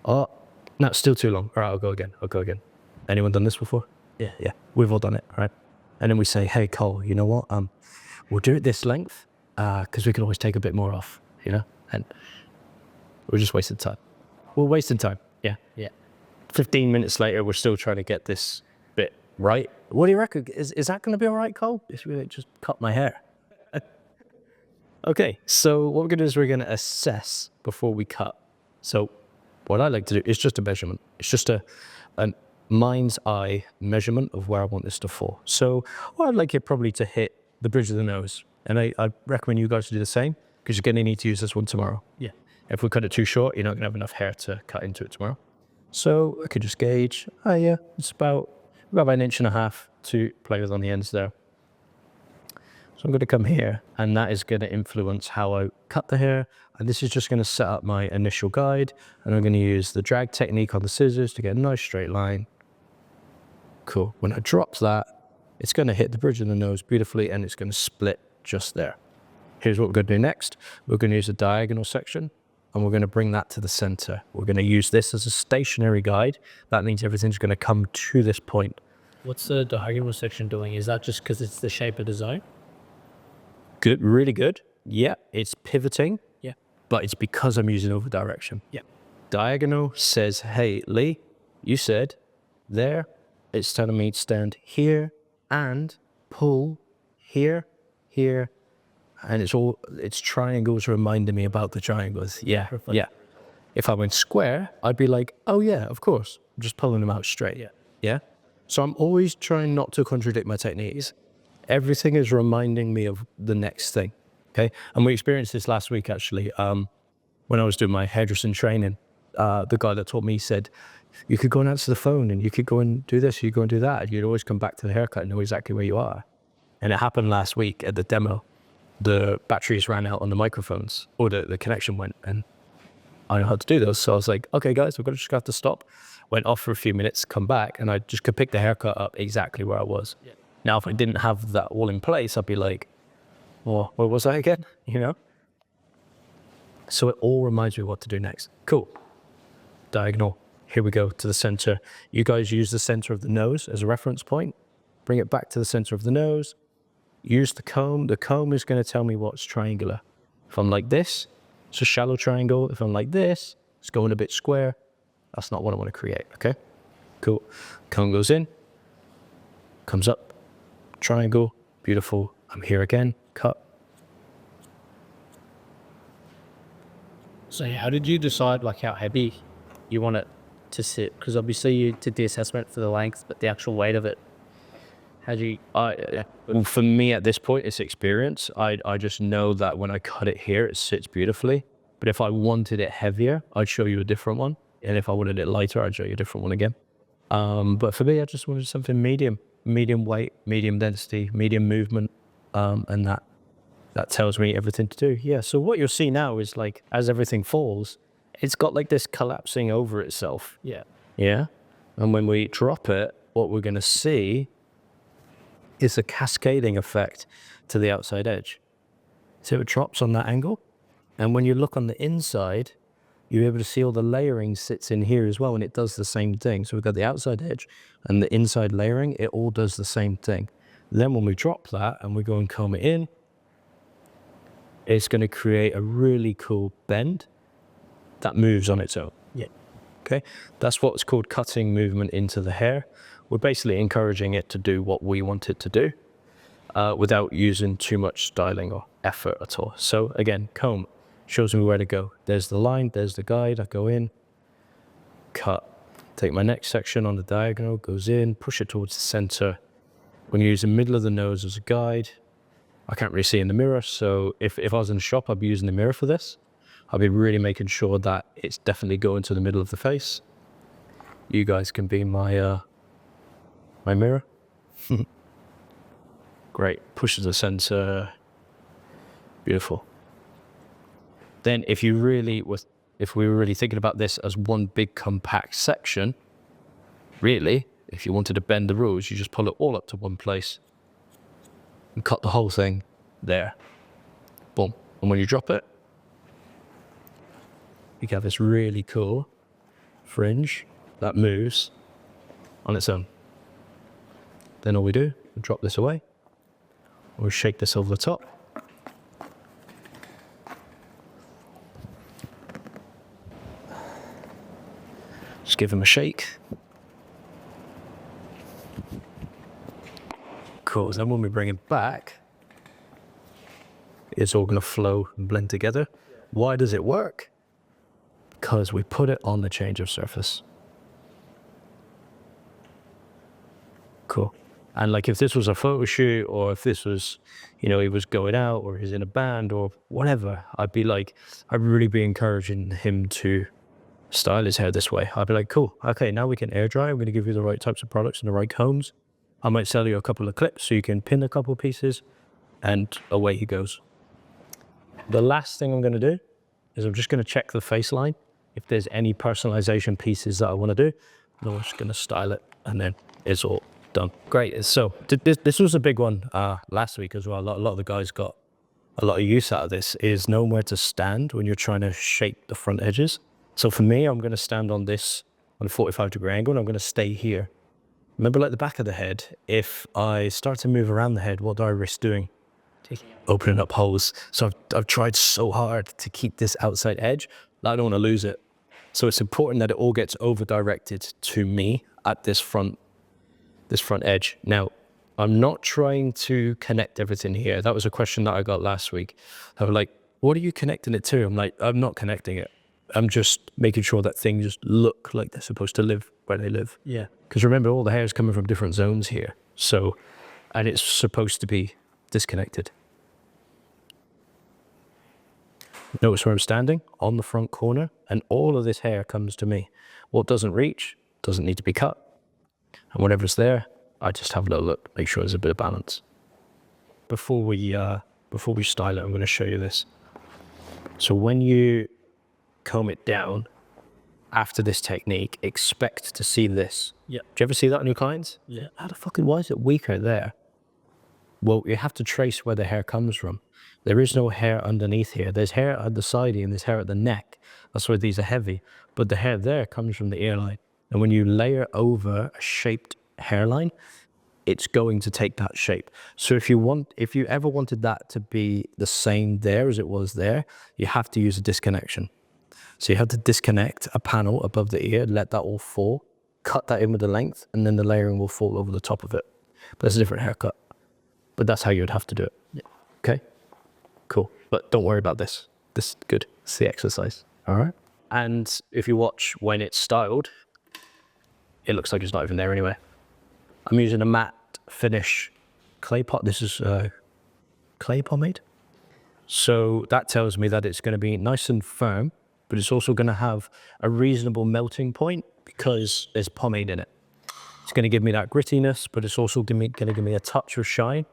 Oh, no, it's still too long. All right, I'll go again. Anyone done this before? Yeah. We've all done it, all right? And then we say, hey, Cole, you know what? We'll do it this length because we can always take a bit more off, you know? And we're just wasting time. We're wasting time, yeah. 15 minutes later, we're still trying to get this bit right. What do you reckon? Is that going to be all right, Cole? Just cut my hair. Okay, so what we're going to do is we're going to assess before we cut. So what I like to do is just a measurement. It's just a mind's eye measurement of where I want this to fall. So I'd like it probably to hit the bridge of the nose. And I recommend you guys to do the same because you're going to need to use this one tomorrow. Yeah. If we cut it too short, you're not going to have enough hair to cut into it tomorrow. So I could just gauge, it's about an inch and a half to play with on the ends there. So I'm going to come here, and that is going to influence how I cut the hair. And this is just going to set up my initial guide. And I'm going to use the drag technique on the scissors to get a nice straight line. Cool. When I drop that, it's going to hit the bridge of the nose beautifully, and it's going to split just there. Here's what we're going to do next. We're going to use a diagonal section, and we're going to bring that to the center. We're going to use this as a stationary guide. That means everything's going to come to this point. What's the diagonal section doing? Is that just because it's the shape of the zone? Good, really good. Yeah, it's pivoting. Yeah. But it's because I'm using over direction. Yeah. Diagonal says, hey, Lee, you said there, it's telling me to stand here and pull here, and it's triangles reminding me about the triangles. Yeah, Perfect. yeah. If I went square, I'd be like, oh yeah, of course. I'm just pulling them out straight. Yeah. Yeah. So I'm always trying not to contradict my techniques. Everything is reminding me of the next thing. Okay. And we experienced this last week, actually. When I was doing my hairdressing training, the guy that taught me said, you could go and answer the phone and you could go and do this, you go and do that. And you'd always come back to the haircut and know exactly where you are. And it happened last week at the demo. The batteries ran out on the microphones, or the connection went, and I know how to do those. So I was like, okay, guys, we're going to just have to stop. Went off for a few minutes, come back, and I just could pick the haircut up exactly where I was. Yeah. Now, if I didn't have that all in place, I'd be like, well, where was I again? You know? So it all reminds me what to do next. Cool. Diagonal. Here we go to the center. You guys use the center of the nose as a reference point. Bring it back to the center of the nose. Use the comb. The comb is going to tell me what's triangular. If I'm like this, it's a shallow triangle. If I'm like this, it's going a bit square. That's not what I want to create, okay? Cool. Comb goes in, comes up, triangle, beautiful. I'm here again, cut. So how did you decide like how heavy you want it to sit? Because obviously you did the assessment for the length, but the actual weight of it, how do you... Well, for me at this point, it's experience. I just know that when I cut it here, it sits beautifully. But if I wanted it heavier, I'd show you a different one. And if I wanted it lighter, I'd show you a different one again. But for me, I just wanted something medium weight, medium density, medium movement. And that tells me everything to do. Yeah, so what you'll see now is like, as everything falls, it's got like this collapsing over itself. Yeah. Yeah. And when we drop it, what we're going to see is a cascading effect to the outside edge. So it drops on that angle. And when you look on the inside, you're able to see all the layering sits in here as well, and it does the same thing. So we've got the outside edge and the inside layering, it all does the same thing. Then when we drop that and we go and comb it in, it's going to create a really cool bend that moves on its own. Yeah. Okay, that's what's called cutting movement into the hair. We're basically encouraging it to do what we want it to do without using too much styling or effort at all. So again, comb shows me where to go. There's the line, there's the guide, I go in, cut. Take my next section on the diagonal, goes in, push it towards the center. When you use the middle of the nose as a guide, I can't really see in the mirror, so if I was in the shop, I'd be using the mirror for this. I'll be really making sure that it's definitely going to the middle of the face. You guys can be my my mirror. Great, push to the center. Beautiful. Then if we were really thinking about this as one big compact section, really, if you wanted to bend the rules, you just pull it all up to one place and cut the whole thing there. Boom. And when you drop it, you have this really cool fringe that moves on its own. Then all we do, we drop this away, we shake this over the top. Just give him a shake. Cool, then when we bring it back, it's all gonna flow and blend together. Why does it work? Because we put it on the change of surface. Cool. And like if this was a photo shoot, or if this was, you know, he was going out or he's in a band or whatever, I'd really be encouraging him to style his hair this way. I'd be like, cool, okay, now we can air dry. I'm going to give you the right types of products and the right combs. I might sell you a couple of clips so you can pin a couple of pieces, and away he goes. The last thing I'm going to do is I'm just going to check the face line. If there's any personalization pieces that I want to do, then I'm just going to style it, and then it's all done. Great. So this was a big one last week as well. A lot of the guys got a lot of use out of this, is knowing where to stand when you're trying to shape the front edges. So for me, I'm going to stand on this on a 45-degree angle, and I'm going to stay here. Remember, like the back of the head, if I start to move around the head, what do I risk doing? Opening up holes. So I've tried so hard to keep this outside edge that I don't want to lose it. So it's important that it all gets over-directed to me at this front edge. Now, I'm not trying to connect everything here. That was a question that I got last week. They were like, what are you connecting it to? I'm like, I'm not connecting it. I'm just making sure that things just look like they're supposed to live where they live. Yeah. Because remember, all the hair is coming from different zones here. So, and it's supposed to be disconnected. Notice where I'm standing, on the front corner, and all of this hair comes to me. What doesn't reach doesn't need to be cut. And whatever's there, I just have a little look, make sure there's a bit of balance. Before we style it, I'm going to show you this. So when you comb it down after this technique, expect to see this. Yeah. Do you ever see that on your clients? Yeah. Why is it weaker there? Well, you have to trace where the hair comes from. There is no hair underneath here. There's hair at the side and there's hair at the neck. That's why these are heavy. But the hair there comes from the earline. And when you layer over a shaped hairline, it's going to take that shape. So if you ever wanted that to be the same there as it was there, you have to use a disconnection. So you have to disconnect a panel above the ear, let that all fall, cut that in with the length, and then the layering will fall over the top of it. But it's a different haircut. But that's how you would have to do it. Yeah. Okay? Cool. But don't worry about this. This is good. It's the exercise. All right? And if you watch when it's styled, it looks like it's not even there anyway. I'm using a matte finish clay pot. This is clay pomade. So that tells me that it's going to be nice and firm, but it's also going to have a reasonable melting point because there's pomade in it. It's going to give me that grittiness, but it's also going to give me a touch of shine.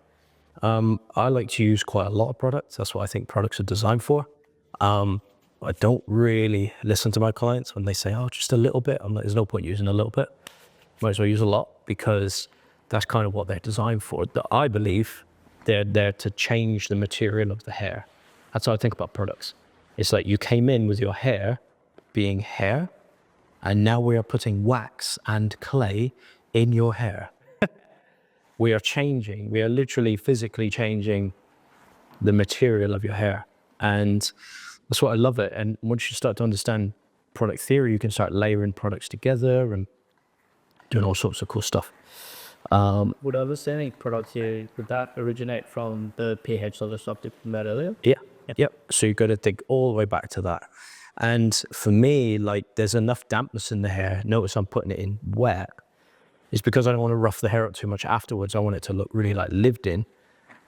I like to use quite a lot of products. That's what I think products are designed for. I don't really listen to my clients when they say, oh, just a little bit. I'm like, there's no point using a little bit. Might as well use a lot, because that's kind of what they're designed for. I believe they're there to change the material of the hair. That's how I think about products. It's like you came in with your hair being hair, and now we are putting wax and clay in your hair. We are literally physically changing the material of your hair. And that's what I love it. And once you start to understand product theory, you can start layering products together and doing all sorts of cool stuff. Would understanding products here, would that originate from the pH of the subject we met earlier? Yeah. Yep. So you've got to think all the way back to that. And for me, like, there's enough dampness in the hair. Notice I'm putting it in wet. It's because I don't want to rough the hair up too much afterwards. I want it to look really like lived in,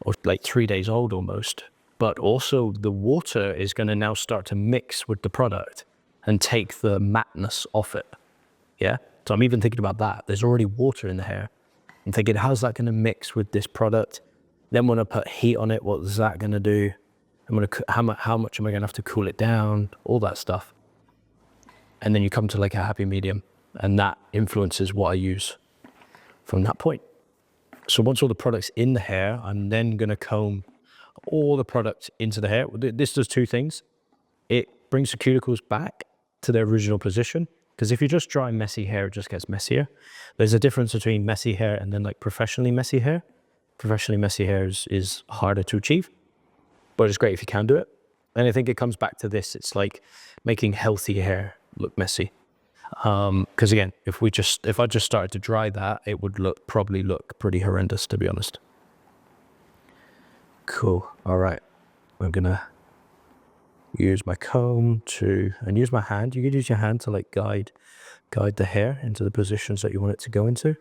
or like 3 days old almost. But also the water is going to now start to mix with the product and take the matteness off it. Yeah. So I'm even thinking about that. There's already water in the hair. I'm thinking, how's that going to mix with this product? Then when I put heat on it, what is that going to do? How much am I going to have to cool it down? All that stuff. And then you come to like a happy medium, and that influences what I use from that point. So once all the product's in the hair, I'm then going to comb all the product into the hair. This does two things. It brings the cuticles back to their original position, because if you just dry messy hair, it just gets messier. There's a difference between messy hair and then like professionally messy hair. Professionally messy hair is harder to achieve, but it's great if you can do it. And I think it comes back to this. It's like making healthy hair look messy. Because again, if I just started to dry that, it would probably look pretty horrendous, to be honest. Cool. All right. I'm gonna use my comb and use my hand. You could use your hand to like guide the hair into the positions that you want it to go into.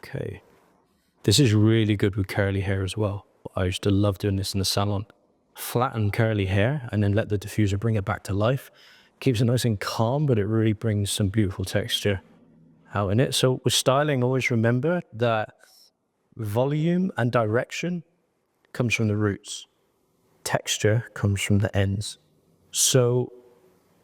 Okay. This is really good with curly hair as well. I used to love doing this in the salon. Flatten curly hair and then let the diffuser bring it back to life. Keeps it nice and calm, but it really brings some beautiful texture out in it. So with styling, always remember that volume and direction comes from the roots. Texture comes from the ends. So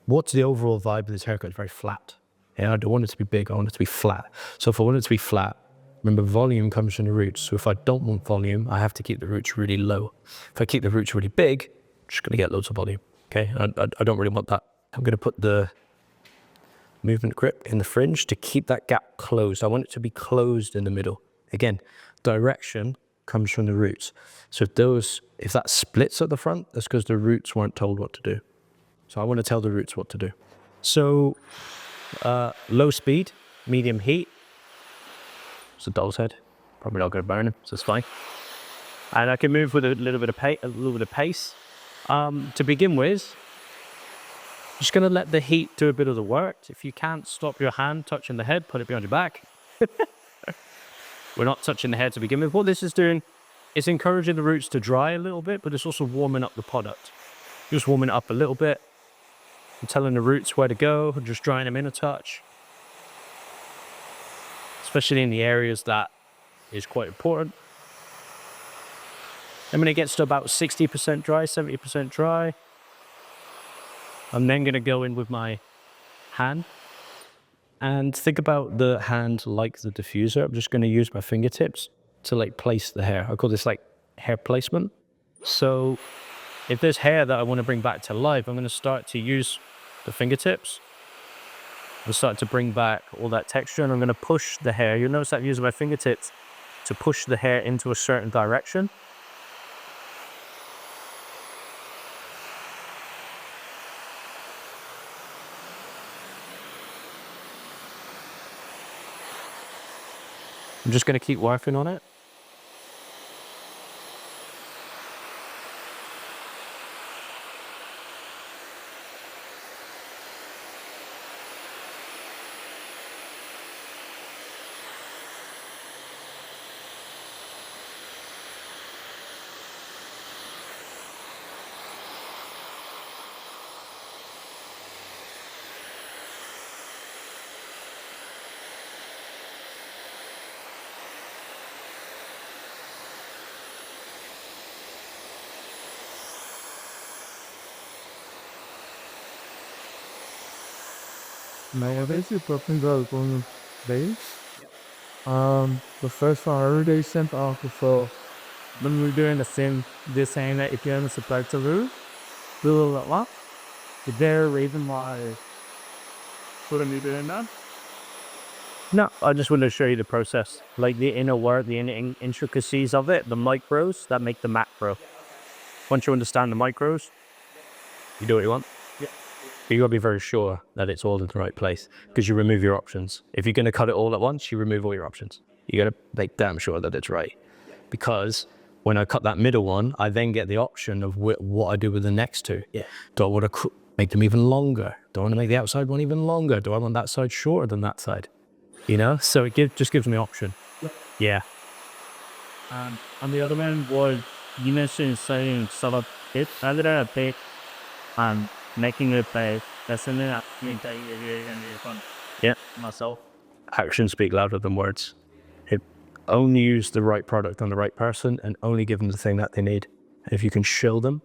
what's the overall vibe of this haircut? It's very flat. Yeah, I don't want it to be big, I want it to be flat. So if I want it to be flat, remember, volume comes from the roots. So if I don't want volume, I have to keep the roots really low. If I keep the roots really big, I'm just going to get loads of volume. Okay, I don't really want that. I'm going to put the movement grip in the fringe to keep that gap closed. I want it to be closed in the middle. Again, direction comes from the roots. So if that splits at the front, that's because the roots weren't told what to do. So I want to tell the roots what to do. So low speed, medium heat. It's a doll's head. Probably not going to burn him, so it's fine. And I can move with a little bit of pace. To begin with, just going to let the heat do a bit of the work. If you can't stop your hand touching the head, put it behind your back. We're not touching the head to begin with. What this is doing is encouraging the roots to dry a little bit, but it's also warming up the product. Just warming it up a little bit. I'm telling the roots where to go, and just drying them in a touch. Especially in the areas that is quite important. And when it gets to about 60% dry, 70% dry, I'm then going to go in with my hand. And think about the hand like the diffuser. I'm just going to use my fingertips to like place the hair. I call this like hair placement. So if there's hair that I want to bring back to life, I'm going to start to use the fingertips. I'm starting to bring back all that texture, and I'm going to push the hair. You'll notice I'm using my fingertips to push the hair into a certain direction. I'm just going to keep working on it. Nowadays, you're prepping the going days. The first one I already sent off before. When we're doing the same, they're saying that if you haven't supplied to Lou, do a lot. Is there a reason why couldn't you doing that? No, I just wanted to show you the process, like the inner work, the inner intricacies of it, the micros that make the macro. Once you understand the micros, you do what you want. Yeah. But you got to be very sure that it's all in the right place because you remove your options. If you're going to cut it all at once, you remove all your options. You got to make damn sure that it's right. Because when I cut that middle one, I then get the option of what I do with the next two. Yeah. Do I want to make them even longer? Do I want to make the outside one even longer? Do I want that side shorter than that side? You know? So it just gives me option. Yeah. On the other hand, was you mentioned saying sort of it rather than a bit making it by listening to Yeah. myself. Actions speak louder than words. Only use the right product on the right person and only give them the thing that they need. And if you can show them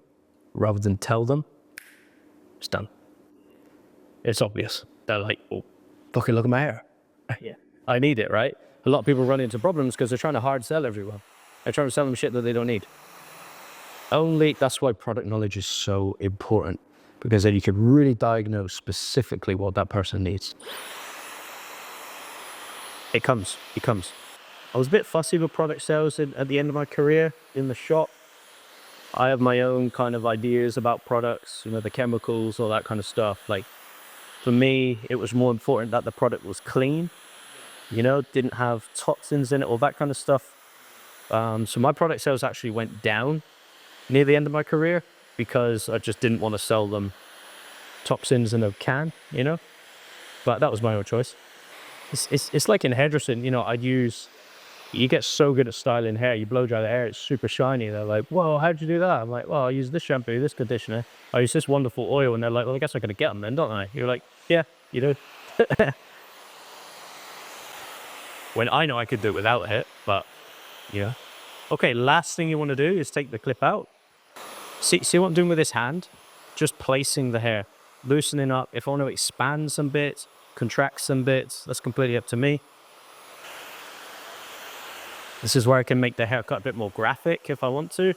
rather than tell them, it's done. It's obvious. They're like, oh, fucking look at my hair. Yeah. I need it, right? A lot of people run into problems because they're trying to hard sell everyone. They're trying to sell them shit that they don't need. That's why product knowledge is so important, because then you can really diagnose specifically what that person needs. It comes. I was a bit fussy with product sales at the end of my career in the shop. I have my own kind of ideas about products, the chemicals, all that kind of stuff. Like, for me, it was more important that the product was clean, didn't have toxins in it, all that kind of stuff. So my product sales actually went down near the end of my career because I just didn't want to sell them toxins in a can, But that was my own choice. It's like in hairdressing, you get so good at styling hair, you blow dry the hair, it's super shiny. They're like, whoa, how'd you do that? I'm like, well, I use this shampoo, this conditioner, I use this wonderful oil. And they're like, well, I guess I gotta get them then, don't I? You're like, yeah, you do. When I know I could do it without it, but yeah. Okay, last thing you want to do is take the clip out. See what I'm doing with this hand? Just placing the hair, loosening up. If I want to expand some bits, contract some bits, that's completely up to me. This is where I can make the haircut a bit more graphic if I want to.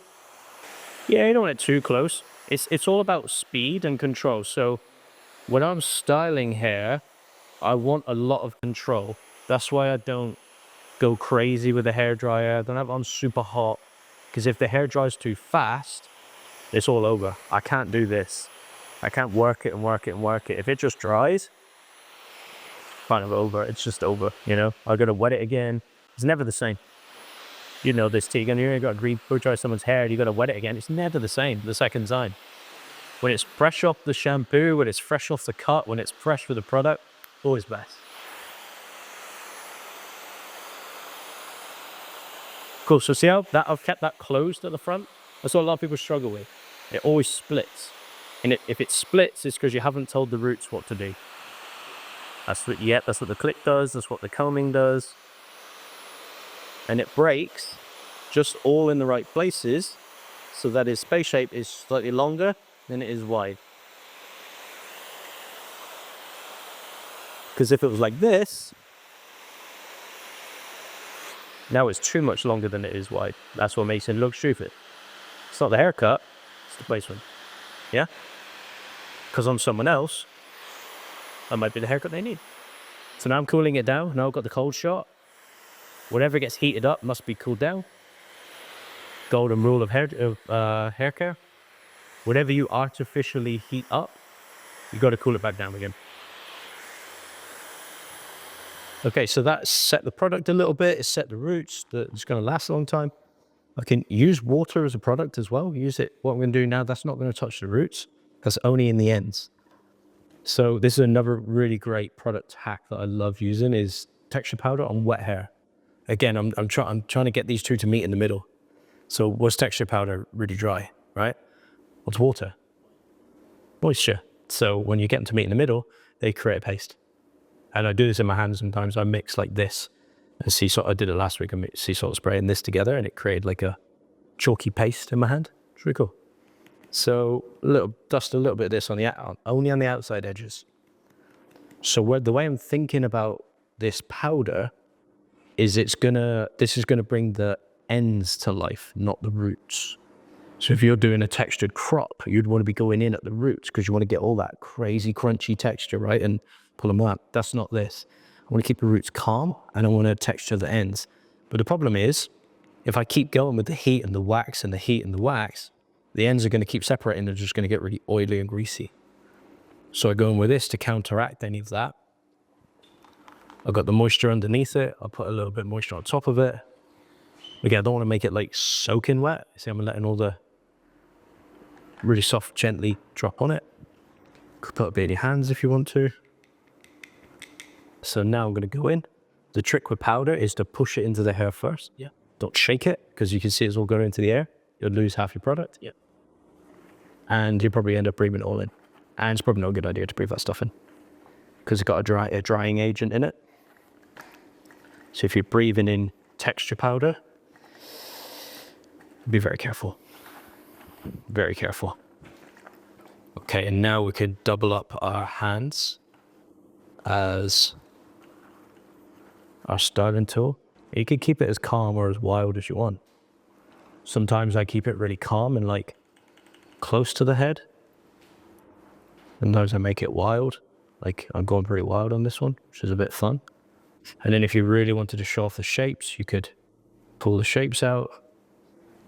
Yeah, you don't want it too close. It's all about speed and control. So when I'm styling hair, I want a lot of control. That's why I don't go crazy with the hairdryer. I don't have it on super hot. Because if the hair dries too fast, it's all over. I can't do this. I can't work it and work it and work it. If it just dries, kind of over. It's just over, I gotta wet it again. It's never the same. You know this, Tegan. You got to blow dry someone's hair, you got to wet it again. It's never the same the second time. When it's fresh off the shampoo, when it's fresh off the cut, when it's fresh for the product, always best. Cool. So see how I've kept that closed at the front? That's what a lot of people struggle with. It always splits. And if it splits, it's because you haven't told the roots what to do. That's what the clip does. That's what the combing does. And it breaks just all in the right places so that his space shape is slightly longer than it is wide. Because if it was like this, now it's too much longer than it is wide. That's what makes it look stupid. It's not the haircut, it's the placement. Yeah? Because on someone else, that might be the haircut they need. So now I'm cooling it down. Now I've got the cold shot. Whatever gets heated up must be cooled down. Golden rule of hair care. Whatever you artificially heat up, you got to cool it back down again. Okay, so that's set the product a little bit. It's set the roots. It's going to last a long time. I can use water as a product as well. Use it. What I'm going to do now, that's not going to touch the roots. That's only in the ends. So this is another really great product hack that I love using is texture powder on wet hair. Again, I'm trying to get these two to meet in the middle. So what's texture powder? Really dry, right? What's water? Moisture. So when you get them to meet in the middle, they create a paste. And I do this in my hands sometimes. I mix like this and sea salt. I did it last week. I mixed sea salt spray and this together, and it created like a chalky paste in my hand. It's really cool. So dust a little bit of this only on the outside edges. So the way I'm thinking about this powder is this is gonna bring the ends to life, not the roots. So if you're doing a textured crop, you'd want to be going in at the roots because you want to get all that crazy crunchy texture, right? And pull them out. That's not this. I want to keep the roots calm and I want to texture the ends. But the problem is, if I keep going with the heat and the wax and the heat and the wax, the ends are going to keep separating. They're just going to get really oily and greasy. So I go in with this to counteract any of that. I've got the moisture underneath it. I'll put a little bit of moisture on top of it. Again, I don't want to make it like soaking wet. See, I'm letting all the really soft, gently drop on it. Could put a bit in your hands if you want to. So now I'm going to go in. The trick with powder is to push it into the hair first. Yeah. Don't shake it, because you can see it's all going into the air. You'll lose half your product. Yeah. And you'll probably end up breathing it all in. And it's probably not a good idea to breathe that stuff in, because it's got a drying agent in it. So if you're breathing in texture powder, be very careful. Very careful. Okay, and now we can double up our hands as our styling tool. You can keep it as calm or as wild as you want. Sometimes I keep it really calm and like close to the head. Sometimes I make it wild. Like I'm going pretty wild on this one, which is a bit fun. And then if you really wanted to show off the shapes, you could pull the shapes out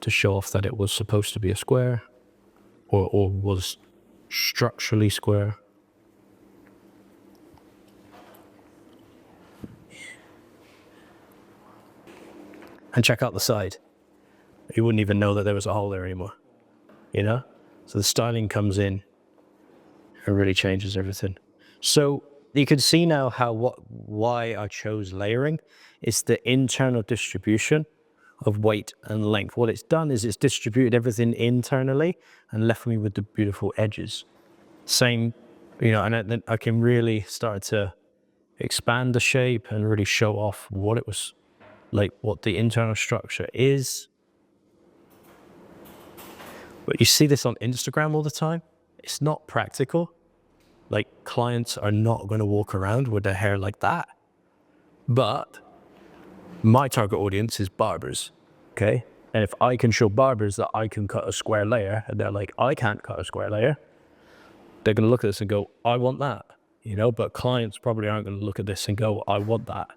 to show off that it was supposed to be a square or was structurally square. And check out the side. You wouldn't even know that there was a hole there anymore, you know? So the styling comes in and really changes everything. So you can see now why I chose layering. It's the internal distribution of weight and length. What it's done is it's distributed everything internally and left me with the beautiful edges. Same, you know, and then I can really start to expand the shape and really show off what it was, like what the internal structure is. But you see this on Instagram all the time. It's not practical. Like clients are not going to walk around with their hair like that. But my target audience is barbers, okay? And if I can show barbers that I can cut a square layer and they're like, I can't cut a square layer, they're going to look at this and go, I want that, you know? But clients probably aren't going to look at this and go, I want that.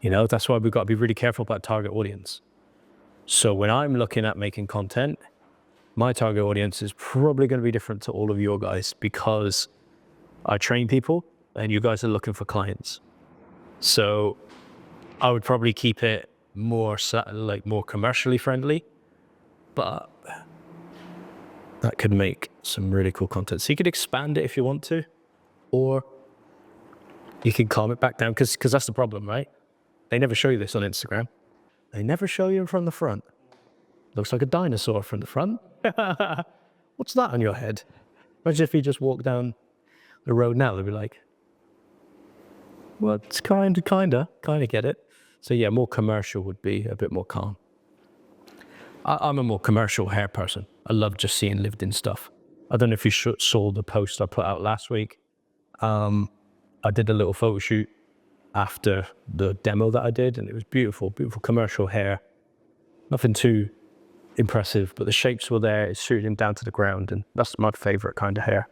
You know, that's why we've got to be really careful about target audience. So when I'm looking at making content, my target audience is probably going to be different to all of your guys, because I train people and you guys are looking for clients. So I would probably keep it more commercially friendly, but that could make some really cool content. So you could expand it if you want to, or you can calm it back down, because that's the problem, right? They never show you this on Instagram. They never show you from the front. Looks like a dinosaur from the front. What's that on your head? Imagine if you just walk down the road now, they'd be like, well, it's kind of get it. So yeah, more commercial would be a bit more calm. I'm a more commercial hair person. I love just seeing lived in stuff. I don't know if you saw the post I put out last week. I did a little photo shoot after the demo that I did, and it was beautiful, beautiful commercial hair. Nothing too impressive, but the shapes were there. It suited him down to the ground, and that's my favorite kind of hair.